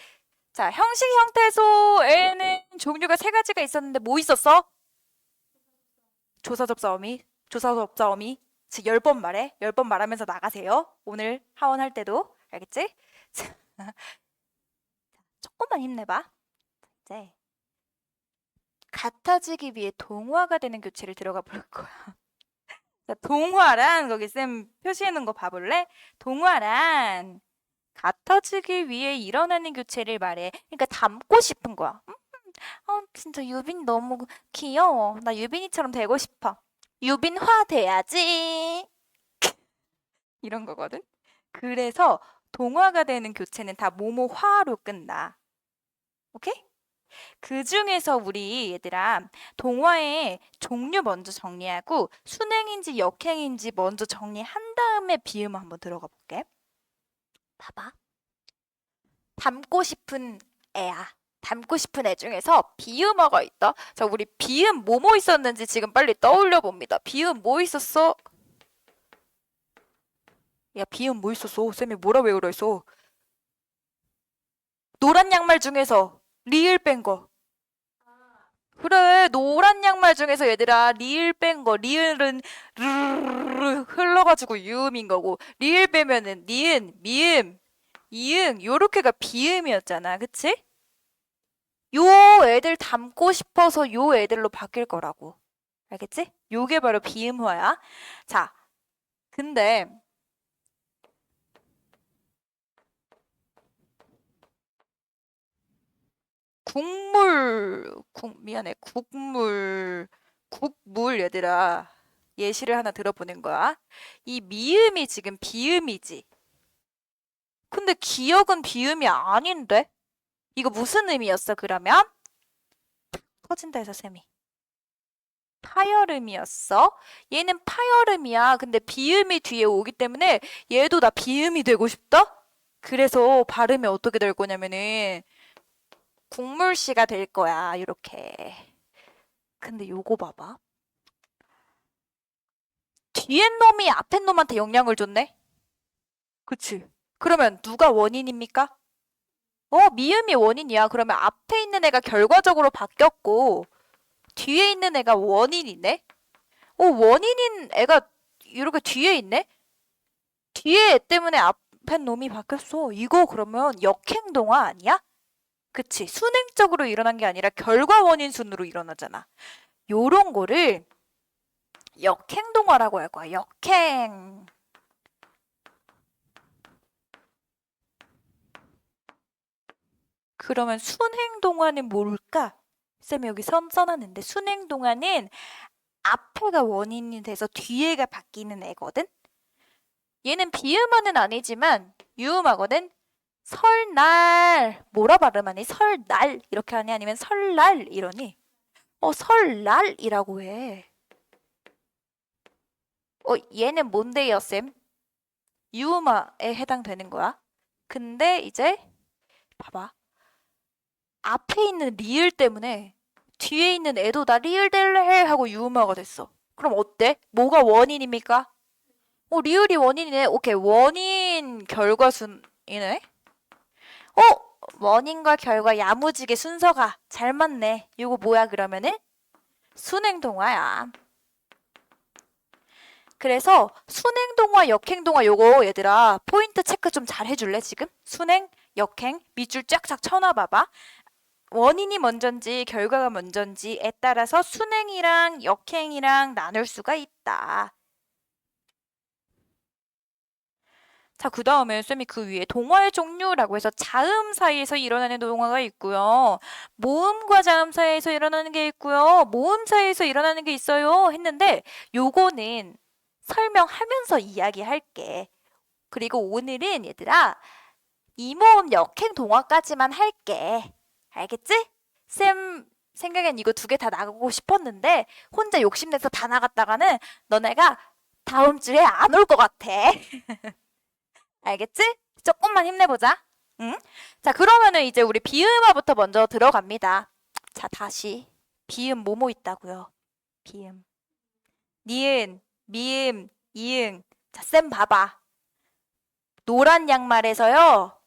A: 자, 형식 형태소에는 종류가 세 가지가 있었는데 뭐 있었어? 조사접사 어미. 조사접사 어미. 10번 말해. 10번 말하면서 나가세요. 오늘 하원할 때도. 알겠지? 자, 조금만 힘내봐. 이제 같아지기 위해 동화가 되는 교체를 들어가 볼 거야. 자, 동화란 거기 쌤 표시해 놓은 거 봐볼래? 동화란 같아지기 위해 일어나는 교체를 말해. 그러니까 닮고 싶은 거야. 진짜 유빈 너무 귀여워. 나 유빈이처럼 되고 싶어. 유빈화 돼야지. 이런 거거든. 그래서 동화가 되는 교체는 다 모모화로 끝나. 오케이? 그 중에서 우리 얘들아 동화의 종류 먼저 정리하고 순행인지 역행인지 먼저 정리한 다음에 비음 한번 들어가 볼게. 봐봐. 닮고 싶은 애야. 닮고 싶은 애 중에서 비음어가 있다. 자, 우리 비음 뭐뭐 있었는지 지금 빨리 떠올려 봅니다. 비음 뭐 있었어? 야, 비음 뭐 있었어? 쌤이 뭐라 외우라 했어? 노란 양말 중에서 리을 뺀 거. 그래, 노란 양말 중에서 얘들아 리을 뺀 거. 리을은 르르르 흘러가지고 유음인 거고 리을 빼면은 니은, 미음, 이응 요렇게가 비음이었잖아. 그치? 요 애들 닮고 싶어서 요 애들로 바뀔 거라고. 알겠지? 요게 바로 비음화야. 자, 근데 미안해. 국물 얘들아. 예시를 하나 들어보는 거야. 이 미음이 지금 비음이지. 근데 기억은 비음이 아닌데? 이거 무슨 의미였어, 그러면? 터진다 해서 쌤이. 파열음이었어. 얘는 파열음이야. 근데 비음이 뒤에 오기 때문에 얘도 나 비음이 되고 싶다? 그래서 발음이 어떻게 될 거냐면은 국물씨가 될 거야. 이렇게. 근데 요거 봐봐. 뒤엔 놈이 앞엔 놈한테 영향을 줬네? 그치? 그러면 누가 원인입니까? 미음이 원인이야. 그러면 앞에 있는 애가 결과적으로 바뀌었고 뒤에 있는 애가 원인이네? 원인인 애가 이렇게 뒤에 있네? 뒤에 애 때문에 앞에 놈이 바뀌었어. 이거 그러면 역행동화 아니야? 그치? 순행적으로 일어난 게 아니라 결과 원인 순으로 일어나잖아. 요런 거를 역행동화라고 할 거야. 역행. 그러면 순행동화는 뭘까? 쌤이 여기 써놨는데 순행동화는 앞에가 원인이 돼서 뒤에가 바뀌는 애거든? 얘는 비음화는 아니지만 유음하거든? 설날 뭐라 발음하니? 설날 이렇게 하니 아니면 설날 이러니? 설날이라고 해. 얘는 뭔데요, 쌤? 유음화에 해당되는 거야. 근데 이제 봐봐. 앞에 있는 리을 때문에 뒤에 있는 애도 나 리을 될래 하고 유음화가 됐어. 그럼 어때? 뭐가 원인입니까? 리을이 원인이네. 오케이, 원인 결과순이네. 원인과 결과 야무지게 순서가 잘 맞네. 이거 뭐야 그러면은? 순행동화야. 그래서 순행동화, 역행동화 요거 얘들아 포인트 체크 좀 잘 해줄래 지금? 순행, 역행 밑줄 쫙쫙 쳐놔봐봐. 원인이 먼저인지 결과가 먼저인지에 따라서 순행이랑 역행이랑 나눌 수가 있다. 자, 그 다음에 쌤이 그 위에 동화의 종류라고 해서 자음 사이에서 일어나는 동화가 있고요. 모음과 자음 사이에서 일어나는 게 있고요. 모음 사이에서 일어나는 게 있어요. 했는데 요거는 설명하면서 이야기할게. 그리고 오늘은 얘들아 이모음 역행 동화까지만 할게. 알겠지? 쌤 생각엔 이거 두 개 다 나가고 싶었는데 혼자 욕심내서 다 나갔다가는 너네가 다음 주에 안 올 것 같아. 알겠지? 조금만 힘내보자. 응? 자, 그러면은 이제 우리 비음화부터 먼저 들어갑니다. 자, 다시. 비음 뭐뭐 있다고요? 비음. 니은, 미음, 이응. 자, 쌤 봐봐. 노란 양말에서요.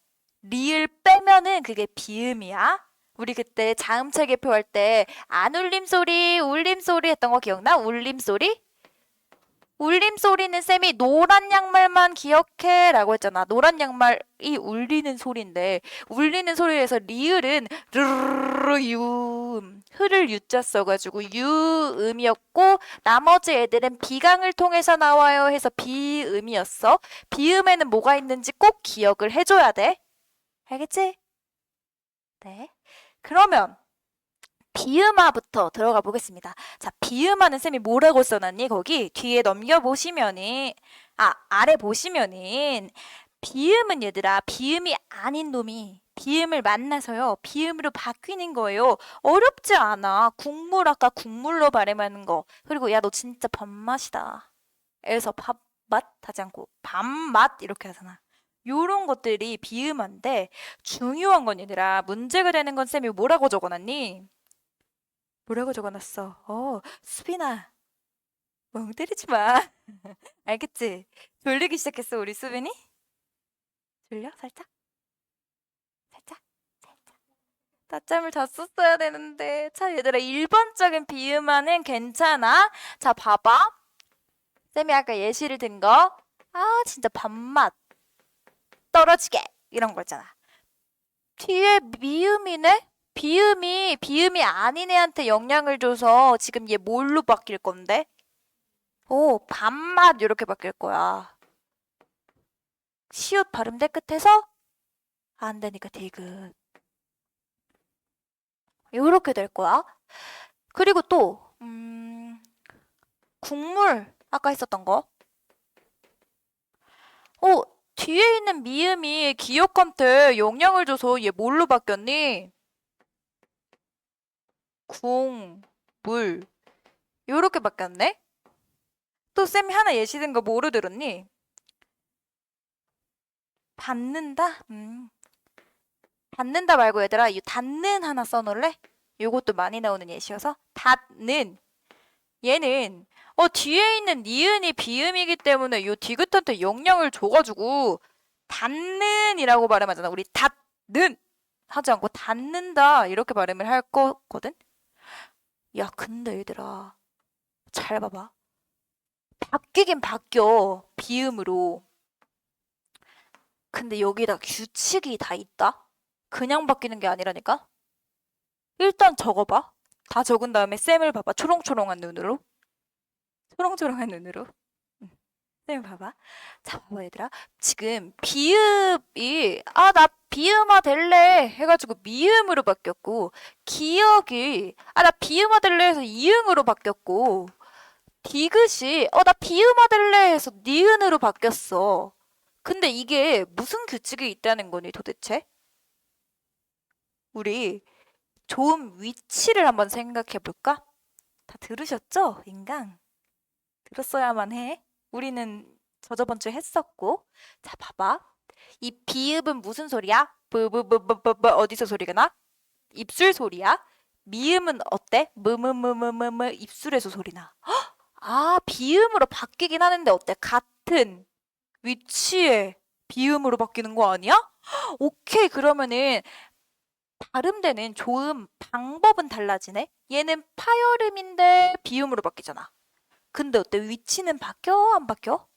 A: 리을 빼면은 그게 비음이야. 우리 그때 자음체계표 할 때 안 울림 소리, 울림 소리 했던 거 기억나? 울림 소리? 울림 소리는 쌤이 노란 양말만 기억해 라고 했잖아. 노란 양말이 울리는 소리인데 울리는 소리에서 리을은 르르르 유음 흐를 유자 써가지고 유음이었고 나머지 애들은 비강을 통해서 나와요 해서 비음이었어. 비음에는 뭐가 있는지 꼭 기억을 해줘야 돼. 알겠지? 네. 그러면 비음화부터 들어가 보겠습니다. 자, 비음화는 쌤이 뭐라고 써놨니? 거기 뒤에 넘겨보시면은, 아래 보시면은, 비음은 얘들아, 비음이 아닌 놈이 비음을 만나서요. 비음으로 바뀌는 거예요. 어렵지 않아. 국물 아까 국물로 발음하는 거. 그리고 야, 너 진짜 밥맛이다. 에서 밥맛 하지 않고 밥맛 이렇게 하잖아. 요런 것들이 비음한데 중요한 건 얘들아. 문제가 되는 건 쌤이 뭐라고 적어놨니? 뭐라고 적어놨어? 수빈아. 멍 때리지 마. 알겠지? 졸리기 시작했어, 우리 수빈이? 졸려? 살짝? 살짝? 살짝. 낮잠을 잤었어야 되는데. 자, 얘들아, 일반적인 비음화는 괜찮아. 자, 봐봐. 쌤이 아까 예시를 든 거. 아, 진짜 밥맛. 떨어지게. 이런 거 있잖아. 뒤에 미음이네? 비음이 아닌 애한테 영향을 줘서 지금 얘 뭘로 바뀔 건데? 밥맛 이렇게 바뀔 거야. 시옷 발음대 끝에서 안 되니까 디귿. 요렇게 될 거야. 그리고 또 국물 아까 했었던 거. 뒤에 있는 미음이 기억한테 영향을 줘서 얘 뭘로 바뀌었니? 물 요렇게 바뀌었네? 또 쌤이 하나 예시 든 거 뭐로 들었니? 받는다? 받는다 말고 얘들아 이 닫는 하나 써놓을래? 요것도 많이 나오는 예시여서 닫는 얘는 뒤에 있는 니은이 비음이기 때문에 요 디귿한테 영향을 줘가지고 닫는이라고 발음하잖아. 우리 닫는 하지 않고 닫는다 이렇게 발음을 할 거거든. 야 근데 얘들아 잘 봐봐. 바뀌긴 바뀌어 비음으로. 근데 여기다 규칙이 다 있다? 그냥 바뀌는 게 아니라니까? 일단 적어봐. 다 적은 다음에 쌤을 봐봐. 초롱초롱한 눈으로. 초롱초롱한 눈으로. 쌤 봐봐. 자, 봐봐 얘들아. 지금 비읍이 나 비음화 될래 해가지고 미음으로 바뀌었고 기억이 나 비음화 될래 해서 이응으로 바뀌었고 디귿이 나 비음화 될래 해서 니은으로 바뀌었어. 근데 이게 무슨 규칙이 있다는 거니 도대체? 우리 좋은 위치를 한번 생각해 볼까? 다 들으셨죠? 인강. 들었어야만 해. 우리는 저저번 주에 했었고. 자, 봐봐. 이 비읍은 무슨 소리야? 브브브브브브 어디서 소리가 나? 입술 소리야. 미음은 어때? 무무무무무무 입술에서 소리 나. 비음으로 바뀌긴 하는데 어때? 같은 위치에 비음으로 바뀌는 거 아니야? 오케이, 그러면은 발음되는 조음 방법은 달라지네? 얘는 파열음인데 비음으로 바뀌잖아. 근데 어때? 위치는 바뀌어? 안 바뀌어?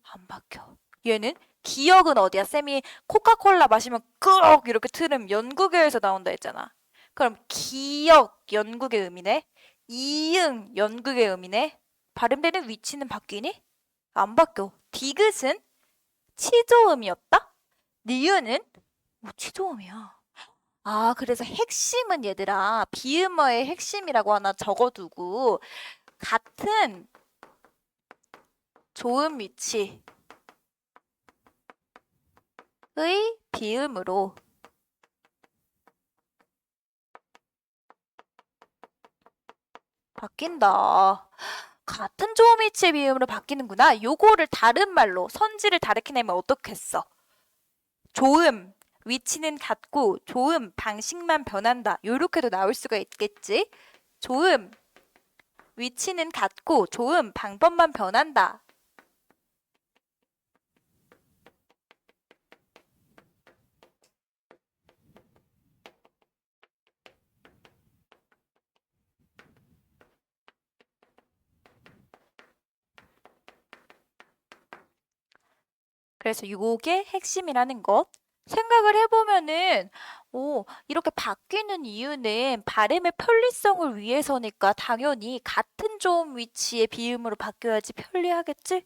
A: 안 바뀌어. 얘는 기억은 어디야? 쌤이 코카콜라 마시면 끄럭 이렇게 틀음 연구계에서 나온다 했잖아. 그럼 기억 연구계 음이네. 이응 연구계 음이네. 발음되는 위치는 바뀌니? 안 바뀌어. 디귿은 치조음이었다? 니은은 치조음이야. 그래서 핵심은 얘들아 비음어의 핵심이라고 하나 적어두고 같은 조음 위치의 비음으로 바뀐다. 같은 조음 위치의 비음으로 바뀌는구나. 요거를 다른 말로 선지를 다르게 내면 어떻겠어? 조음 위치는 같고 조음 방식만 변한다. 요렇게도 나올 수가 있겠지. 조음 위치는 같고 조음 방법만 변한다. 그래서 요게 핵심이라는 것. 생각을 해보면은 이렇게 바뀌는 이유는 발음의 편리성을 위해서니까 당연히 같은 조음 위치의 비음으로 바뀌어야지 편리하겠지?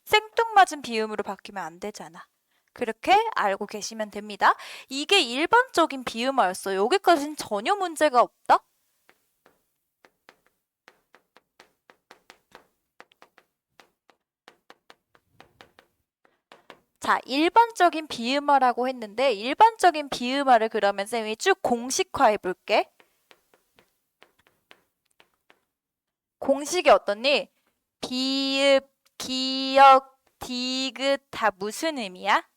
A: 생뚱맞은 비음으로 바뀌면 안 되잖아. 그렇게 알고 계시면 됩니다. 이게 일반적인 비음어였어. 여기까지는 전혀 문제가 없다? 자, 자, 일반적인 비음화라고 했는데 일반적인 비음화를 그러면 쌤이 쭉 공식화해 볼게. 공식이 어떻니? 비읍, 기역, 디귿 다 무슨 의미야?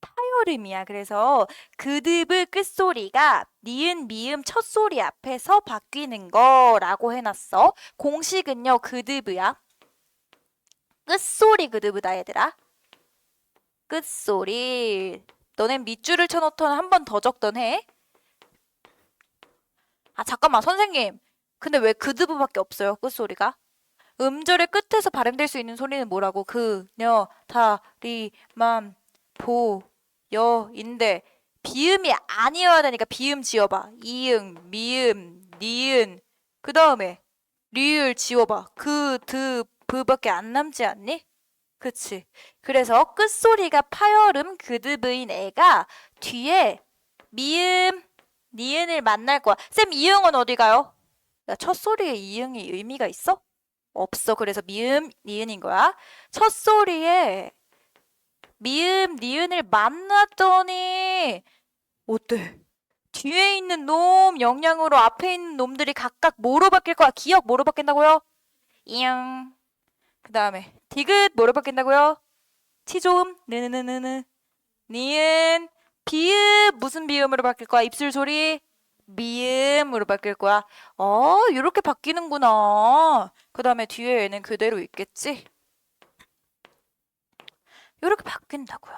A: 파열음이야. 그래서 그듭의 끝소리가 니은, 미음, 첫소리 앞에서 바뀌는 거라고 해놨어. 공식은요, 그듭이야. 끝소리 그듭이다, 얘들아. 끝소리. 너넨 밑줄을 쳐놓던 한 번 더 적던 해. 아, 잠깐만, 선생님. 근데 왜 그드브밖에 없어요, 끝소리가? 음절의 끝에서 발음될 수 있는 소리는 뭐라고? 그, 녀, 다, 리, 맘, 보, 여인데 비음이 아니어야 되니까 비음 지어봐. 이응, 미음, 니은. 그 다음에 리을 지워봐. 그, 드, 브밖에 안 남지 않니? 그치. 그래서 끝소리가 파열음 그드브인 애가 뒤에 미음, 니은을 만날 거야. 쌤, 이응은 어디 가요? 야, 첫 소리에 이응이 의미가 있어? 없어. 그래서 미음, 니은인 거야. 첫 소리에 미음, 니은을 만났더니 어때? 뒤에 있는 놈 영향으로 앞에 있는 놈들이 각각 뭐로 바뀔 거야? 기억 뭐로 바뀐다고요? 이응. 그 다음에 디귿 뭐로 바뀐다고요? 치조음 느느느느느. 니은 비읍 무슨 비음으로 바뀔 거야? 입술 소리 미음으로 바뀔 거야. 이렇게 바뀌는구나. 그 다음에 뒤에 얘는 그대로 있겠지? 이렇게 바뀐다고요.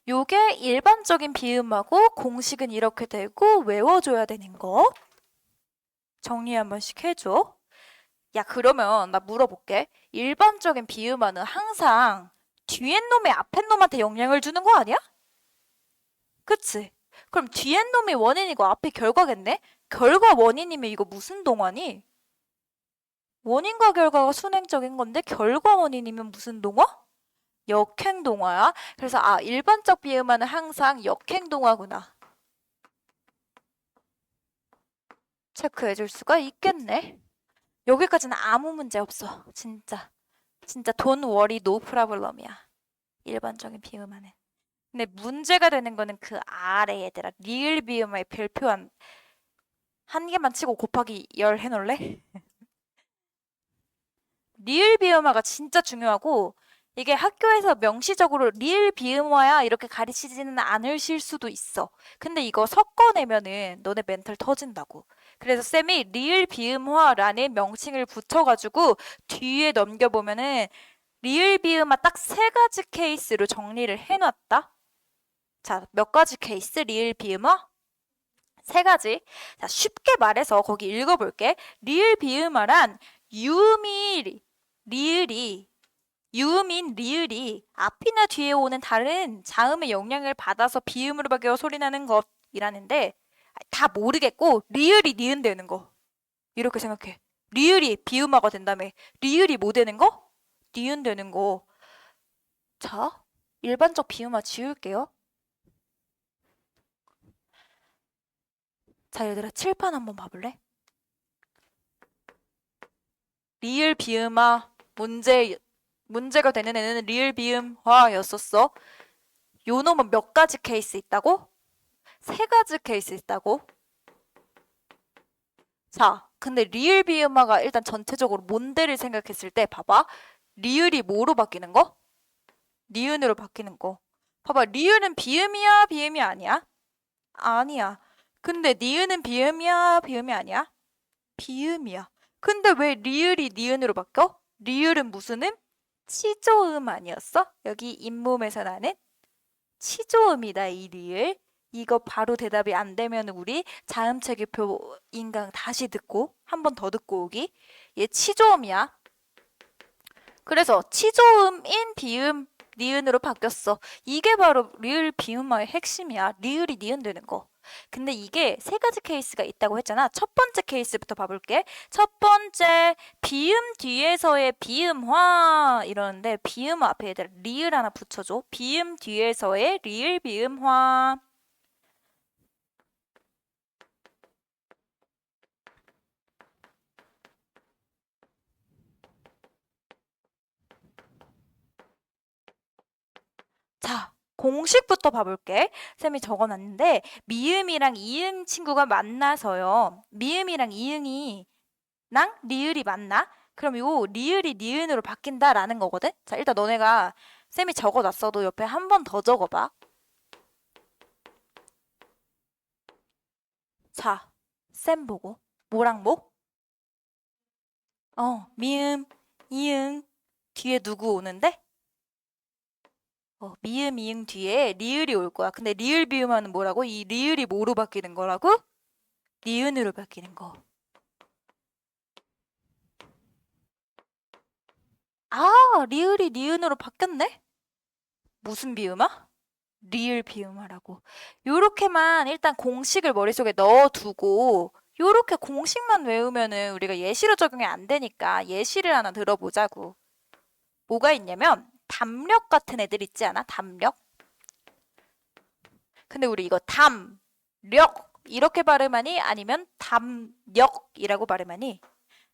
A: 요게 일반적인 비음하고 공식은 이렇게 되고 외워줘야 되는 거. 정리 한 번씩 해줘. 야, 그러면 나 물어볼게. 일반적인 비음화는 항상 뒤엔 놈이 앞엔 놈한테 영향을 주는 거 아니야? 그치? 그럼 뒤엔 놈이 원인이고 앞에 결과겠네? 결과 원인이면 이거 무슨 동화니? 원인과 결과가 순행적인 건데 결과 원인이면 무슨 동화? 역행 동화야. 그래서 일반적 비음화는 항상 역행 동화구나. 체크해 줄 수가 있겠네. 여기까지는 아무 문제 없어. 진짜. 진짜 don't worry, no problem이야. 일반적인 비음화는. 근데 문제가 되는 거는 그 아래 얘들아. 리을 비음화의 별표 한 개만 치고 곱하기 10 해놓을래? 리을 비음화가 진짜 중요하고 이게 학교에서 명시적으로 리을 비음화야 이렇게 가르치지는 않으실 수도 있어. 근데 이거 섞어내면은 너네 멘탈 터진다고. 그래서 쌤이 리을 비음화라는 명칭을 붙여가지고 뒤에 넘겨보면은 리을 비음화 딱 3가지 케이스로 정리를 해놨다. 자, 몇 가지 케이스 리을 비음화? 3가지. 자, 쉽게 말해서 거기 읽어볼게. 리을 비음화란 유음이 리을이 유음인 리을이 앞이나 뒤에 오는 다른 자음의 영향을 받아서 비음으로 바뀌어 소리나는 것이라는데 다 모르겠고 리을이 니은 되는 거 이렇게 생각해. 리을이 비음화가 된다며. 리을이 뭐 되는 거? 니은 되는 거. 자, 일반적 비음화 지울게요. 자, 얘들아 칠판 한번 봐볼래? 리을 비음화 문제가 되는 애는 리을 비음화였었어. 요 놈은 몇 가지 케이스 있다고? 3가지 케이스 있다고? 자, 근데 리을 비음화가 일단 전체적으로 뭔데를 생각했을 때 봐봐. 리을이 뭐로 바뀌는 거? 니은으로 바뀌는 거. 봐봐. 리을은 비음이야, 비음이 아니야? 아니야. 근데 니은은 비음이야, 비음이 아니야? 비음이야. 근데 왜 리을이 니은으로 바뀌어? 리을은 무슨 음? 치조음 아니었어? 여기 잇몸에서 나는 치조음이다, 이 리을. 이거 바로 대답이 안 되면 우리 자음체계표 인강 다시 듣고 한 번 더 듣고 오기. 얘 치조음이야. 그래서 치조음인 비음 니은으로 바뀌었어. 이게 바로 리을 비음화의 핵심이야. 리을이 니은 되는 거. 근데 이게 3가지 케이스가 있다고 했잖아. 첫 번째 케이스부터 봐볼게. 첫 번째 비음 뒤에서의 비음화 이러는데 비음 앞에 얘들아 리을 하나 붙여줘. 비음 뒤에서의 리을 비음화. 자, 공식부터 봐볼게. 쌤이 적어놨는데 미음이랑 이응 친구가 만나서요. 미음이랑 이응이 랑 리을이 맞나? 그럼 요 리을이 니은으로 바뀐다라는 거거든? 자, 일단 너네가 쌤이 적어놨어도 옆에 한 번 더 적어봐. 자, 쌤 보고. 뭐랑 뭐? 미음, 이응. 뒤에 누구 오는데? 미음, 이응 뒤에 리을이 올 거야. 근데 리을 비음하는 뭐라고? 이 리을이 뭐로 바뀌는 거라고? 니은으로 바뀌는 거. 아, 리을이 니은으로 바뀌었네? 무슨 비음아? 리을 비음하라고. 요렇게만 일단 공식을 머릿속에 넣어두고 요렇게 공식만 외우면은 우리가 예시로 적용이 안 되니까 예시를 하나 들어보자고. 뭐가 있냐면 담력 같은 애들 있지 않아? 담력? 근데 우리 이거 담력 이렇게 발음하니 아니면 담력이라고 발음하니?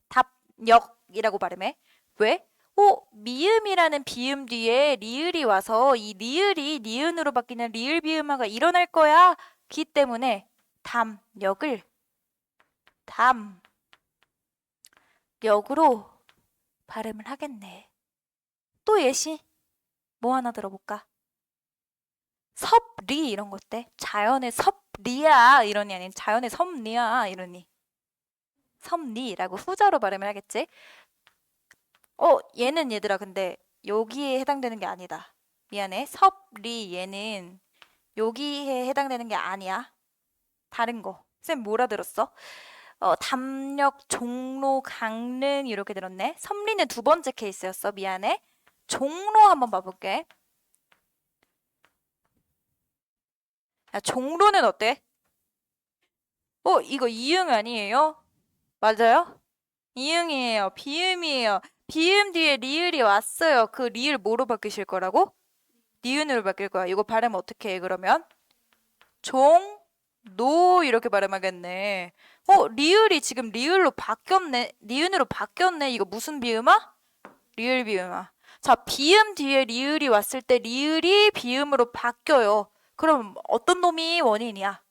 A: 답력이라고 발음해. 왜? 미음이라는 비음 뒤에 리을이 와서 이 리을이 니은으로 바뀌는 리을 비음화가 일어날 거야. 기 때문에 담력을 담력으로 발음을 하겠네. 또 예시 뭐 하나 들어볼까? 섭리 이런 거 어때? 자연의 섭리야 이러니 아니면 자연의 섭리야 이러니 섭리라고 후자로 발음을 하겠지? 얘는 얘들아 근데 여기에 해당되는 게 아니다. 미안해. 섭리 얘는 여기에 해당되는 게 아니야. 다른 거. 쌤 뭐라 들었어? 담력, 종로, 강릉 이렇게 들었네. 섭리는 두 번째 케이스였어. 미안해. 종로 한번 봐볼게. 야, 종로는 어때? 이거 이응 아니에요? 맞아요? 이응이에요. 비음이에요. 비음 뒤에 리을이 왔어요. 그 리을 뭐로 바뀌실 거라고? 니은으로 바뀔 거야. 이거 발음 어떻게 해, 그러면? 노 이렇게 발음하겠네. 리을이 지금 리을로 바뀌었네. 니은으로 바뀌었네. 이거 무슨 비음아? 리을 비음아. 자, 비음 뒤에 리을이 왔을 때 리을이 비음으로 바뀌어요. 그럼 어떤 놈이 원인이야?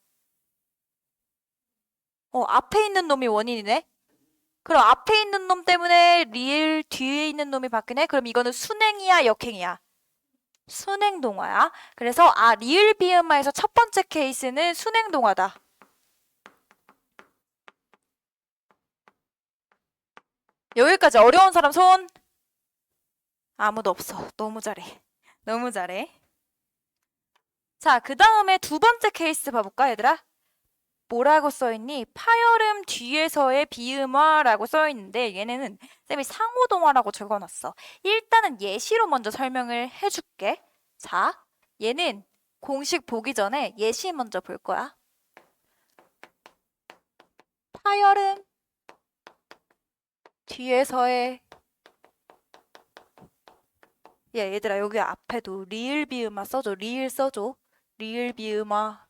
A: 앞에 있는 놈이 원인이네? 그럼 앞에 있는 놈 때문에 리을 뒤에 있는 놈이 바뀌네? 그럼 이거는 순행이야, 역행이야? 순행동화야. 그래서 리을 비음화에서 첫 번째 케이스는 순행동화다. 여기까지 어려운 사람 손? 아무도 없어. 너무 잘해. 너무 잘해. 자, 그 다음에 두 번째 케이스 봐볼까, 얘들아? 뭐라고 써있니? 파열음 뒤에서의 비음화라고 써있는데 얘네는 쌤이 상호동화라고 적어놨어. 일단은 예시로 먼저 설명을 해줄게. 자, 얘는 공식 보기 전에 예시 먼저 볼 거야. 파열음 뒤에서의 얘들아 여기 앞에도 리을 비음화 써줘. 리을 써줘. 리을 비음화.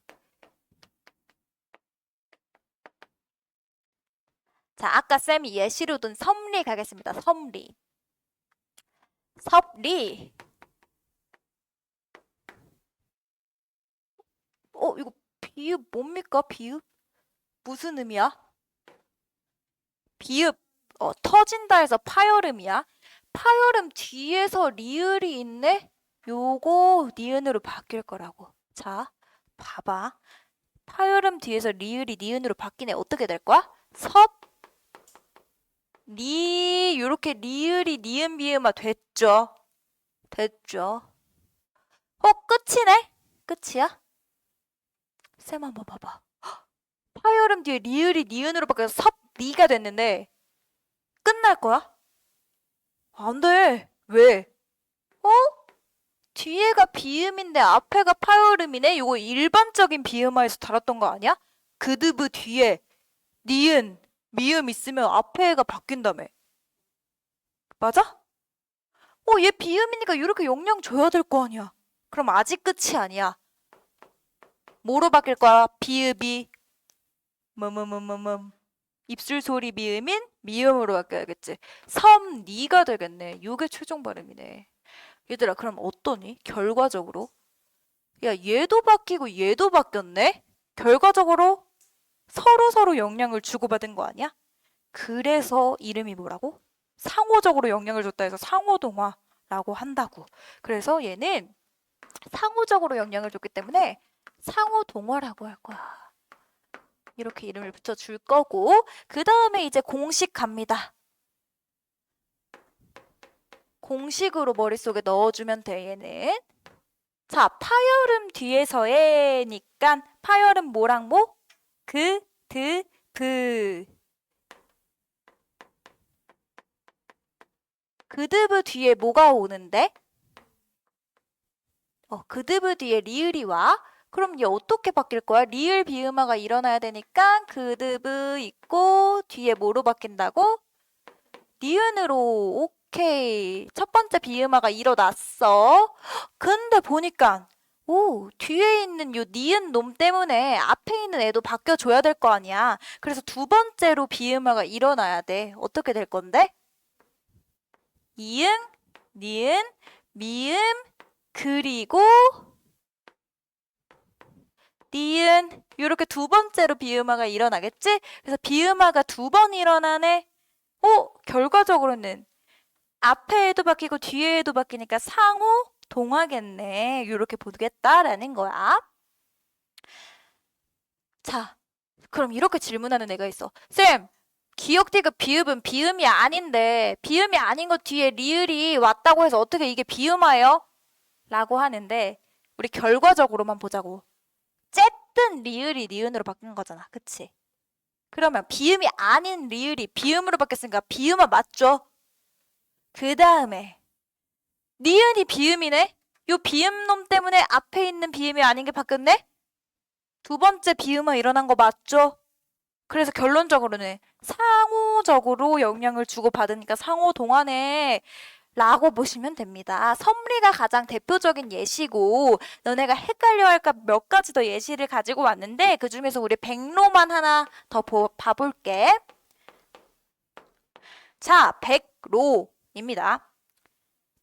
A: 자, 아까 쌤이 예시로 둔 섭리 가겠습니다. 섭리. 섭리. 이거 비읍 뭡니까? 비읍? 무슨 음이야? 비읍. 터진다 해서 파열음이야. 파열음 뒤에서 리을이 있네? 요거 니은으로 바뀔 거라고. 자, 봐봐. 파열음 뒤에서 리을이 니은으로 바뀌네. 어떻게 될 거야? 요렇게 리을이 니은 비음화 됐죠? 됐죠? 끝이네? 끝이야? 쌤 한번 봐봐. 파열음 뒤에 리을이 니은으로 바뀌어서 섭리가 됐는데 끝날 거야? 안 돼. 왜? 어? 뒤에가 비음인데 앞에가 파열음이네? 이거 일반적인 비음화에서 다뤘던 거 아니야? 그드브 뒤에 니은, 미음 있으면 앞에가 바뀐다며. 맞아? 얘 비음이니까 이렇게 영향 줘야 될 거 아니야. 그럼 아직 끝이 아니야. 뭐로 바뀔 거야? 비읍이 입술 소리 비음인 미음으로 바뀌어야겠지. 섭리가 되겠네. 요게 최종 발음이네. 얘들아 그럼 어떠니? 결과적으로 야, 얘도 바뀌고 얘도 바뀌었네? 결과적으로 서로 영향을 주고받은 거 아니야? 그래서 이름이 뭐라고? 상호적으로 영향을 줬다 해서 상호동화라고 한다고. 그래서 얘는 상호적으로 영향을 줬기 때문에 상호동화라고 할 거야. 이렇게 이름을 붙여줄 거고, 그 다음에 이제 공식 갑니다. 공식으로 머릿속에 넣어주면 돼, 얘는. 자, 파열음 뒤에서에니까 파열음 뭐랑 뭐? 그, 드, 브. 그드브 뒤에 뭐가 오는데? 그드브 뒤에 리을이 와? 그럼 얘 어떻게 바뀔 거야? 리을 비음화가 일어나야 되니까 그드브 있고 뒤에 뭐로 바뀐다고? 니은으로. 오케이. 첫 번째 비음화가 일어났어. 근데 보니까 뒤에 있는 요 니은 놈 때문에 앞에 있는 애도 바뀌어줘야 될 거 아니야. 그래서 두 번째로 비음화가 일어나야 돼. 어떻게 될 건데? 이응, 니은, 미음, 그리고 니은. 이렇게 두 번째로 비음화가 일어나겠지? 그래서 비음화가 두 번 일어나네. 결과적으로는 앞에도 바뀌고 뒤에도 바뀌니까 상호 동하겠네. 이렇게 보겠다라는 거야. 자, 그럼 이렇게 질문하는 애가 있어. 쌤, 기역, 디귿, 비읍은 비음이 아닌데 비음이 아닌 것 뒤에 리을이 왔다고 해서 어떻게 이게 비음화예요? 라고 하는데 우리 결과적으로만 보자고. 쨌든 리을이 니은으로 바뀐 거잖아. 그치? 그러면 비음이 아닌 리을이 비음으로 바뀌었으니까 비음화 맞죠? 그 다음에 니은이 비음이네? 요 비음놈 때문에 앞에 있는 비음이 아닌 게 바뀌었네? 두 번째 비음화 일어난 거 맞죠? 그래서 결론적으로는 상호적으로 영향을 주고받으니까 상호 동안에 라고 보시면 됩니다. 섭리가 가장 대표적인 예시고 너네가 헷갈려 할까 몇 가지 더 예시를 가지고 왔는데 그 중에서 우리 백로만 하나 더 봐볼게. 자, 백로입니다.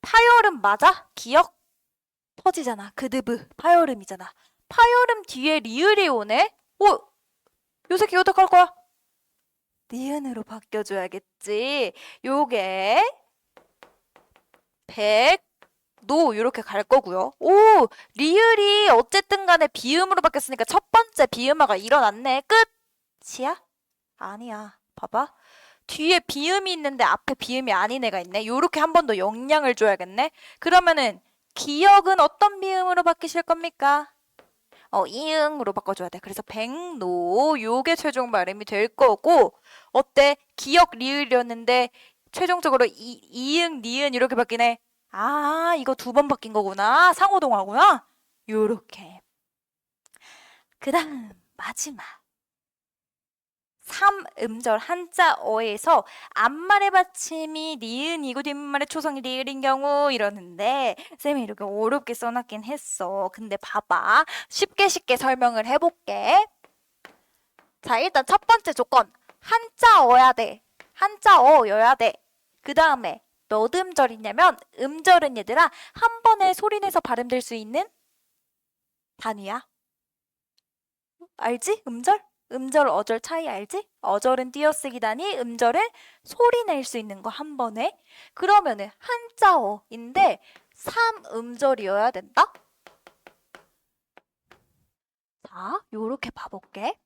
A: 파열음 맞아? 기억? 터지잖아. 그드브 파열음이잖아. 파열음 뒤에 리을이 오네? 요 새끼 어떡할 거야? 니은으로 바뀌어줘야겠지. 요게 백노 이렇게 갈 거고요. 리을이 어쨌든 간에 비음으로 바뀌었으니까 첫 번째 비음화가 일어났네. 끝이야? 아니야. 봐봐. 뒤에 비음이 있는데 앞에 비음이 아닌 애가 있네. 요렇게 한 번 더 영향을 줘야겠네. 그러면은 기억은 어떤 비음으로 바뀌실 겁니까? 이응으로 바꿔줘야 돼. 그래서 백노 요게 최종 발음이 될 거고 어때? 기억 리을이었는데 최종적으로 이응 니은 이렇게 바뀌네. 아, 이거 두 번 바뀐 거구나. 상호동화구나. 요렇게. 그 다음 마지막 3음절 한자어에서 앞말의 받침이 니은이고 뒷말의 초성이 리을인 경우 이러는데 쌤이 이렇게 어렵게 써놨긴 했어. 근데 봐봐. 쉽게 설명을 해볼게. 자, 일단 첫 번째 조건. 한자어야 돼. 한자어여야 돼. 그 다음에 몇 음절이냐면 음절은 얘들아 한 번에 소리내서 발음될 수 있는 단위야. 알지? 음절? 음절, 어절 차이 알지? 어절은 띄어쓰기 단위, 음절은 소리 낼 수 있는 거 한 번에. 그러면은 한자어인데 3음절이어야 된다? 자, 요렇게 봐볼게.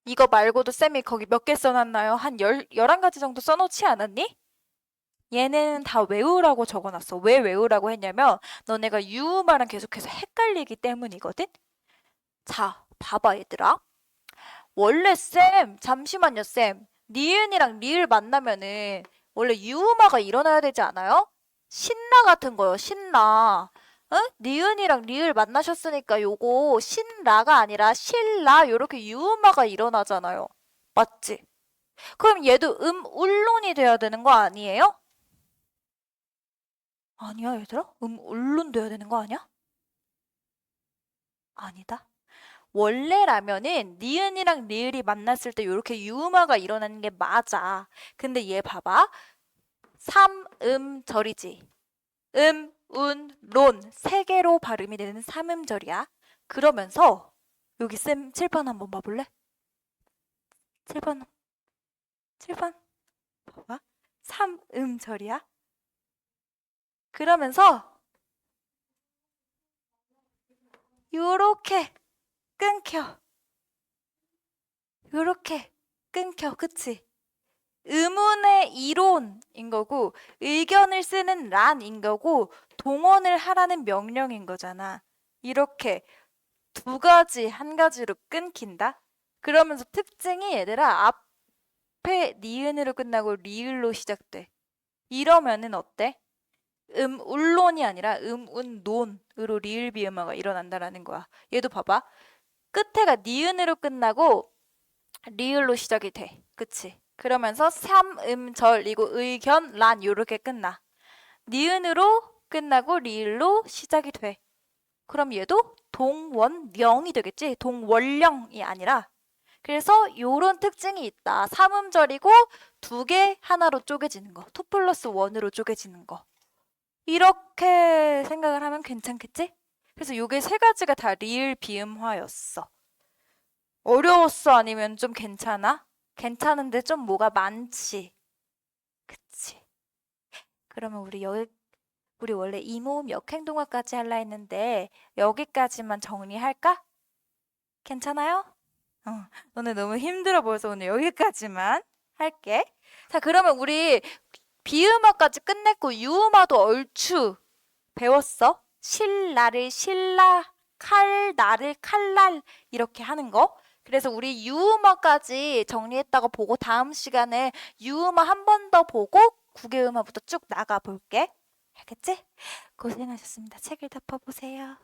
A: 이거 말고도 쌤이 거기 몇 개 써놨나요? 한 11가지 정도 써놓지 않았니? 얘는 다 외우라고 적어놨어. 왜 외우라고 했냐면 너네가 유음화랑 계속해서 헷갈리기 때문이거든? 자, 봐봐 얘들아. 원래 쌤, 잠시만요 쌤. 니은이랑 리을 만나면은 원래 유음화가 일어나야 되지 않아요? 신라 같은 거요, 신라. 니은이랑 리을 만나셨으니까 요거 신라가 아니라 신라 요렇게 유음화가 일어나잖아요. 맞지? 그럼 얘도 울론이 돼야 되는 거 아니에요? 아니야 얘들아? 울론 돼야 되는 거 아니야? 아니다. 원래라면은 니은이랑 리을이 만났을 때 이렇게 유음화가 일어나는 게 맞아. 근데 얘 봐봐. 삼음절이지. 운, 론 세 개로 발음이 되는 삼음절이야. 그러면서 여기 쌤 칠판 한번 봐볼래? 칠판 봐봐. 삼음절이야. 그러면서 요렇게 끊겨. 요렇게 끊겨. 그치? 의문의 이론인 거고 의견을 쓰는 란인 거고 동원을 하라는 명령인 거잖아. 이렇게 두 가지 한 가지로 끊긴다. 그러면서 특징이 얘들아 앞에 니은으로 끝나고 리을로 시작돼. 이러면은 어때? 울론이 아니라 운논으로 리을 비음화가 일어난다라는 거야. 얘도 봐봐. 끝에가 니은으로 끝나고 리을로 시작이 돼. 그치? 그러면서 삼음절이고 의견 란 요렇게 끝나. 니은으로 끝나고 리을로 시작이 돼. 그럼 얘도 동원령이 되겠지? 동원령이 아니라. 그래서 요런 특징이 있다. 삼음절이고 두 개 하나로 쪼개지는 거. 2+1으로 쪼개지는 거. 이렇게 생각을 하면 괜찮겠지? 그래서 요게 세 가지가 다 리을 비음화였어. 어려웠어? 아니면 좀 괜찮아? 괜찮은데 좀 뭐가 많지? 그치? 그러면 우리 원래 이모음 역행동화까지 할라 했는데 여기까지만 정리할까? 괜찮아요? 오늘 너무 힘들어 보여서 오늘 여기까지만 할게. 자, 그러면 우리 비음화까지 끝냈고 유음화도 얼추 배웠어? 실나를 실라, 칼나를 칼날 이렇게 하는 거. 그래서 우리 유음화까지 정리했다고 보고 다음 시간에 유음화 한 번 더 보고 국외음화부터 쭉 나가 볼게. 알겠지? 고생하셨습니다. 책을 덮어보세요.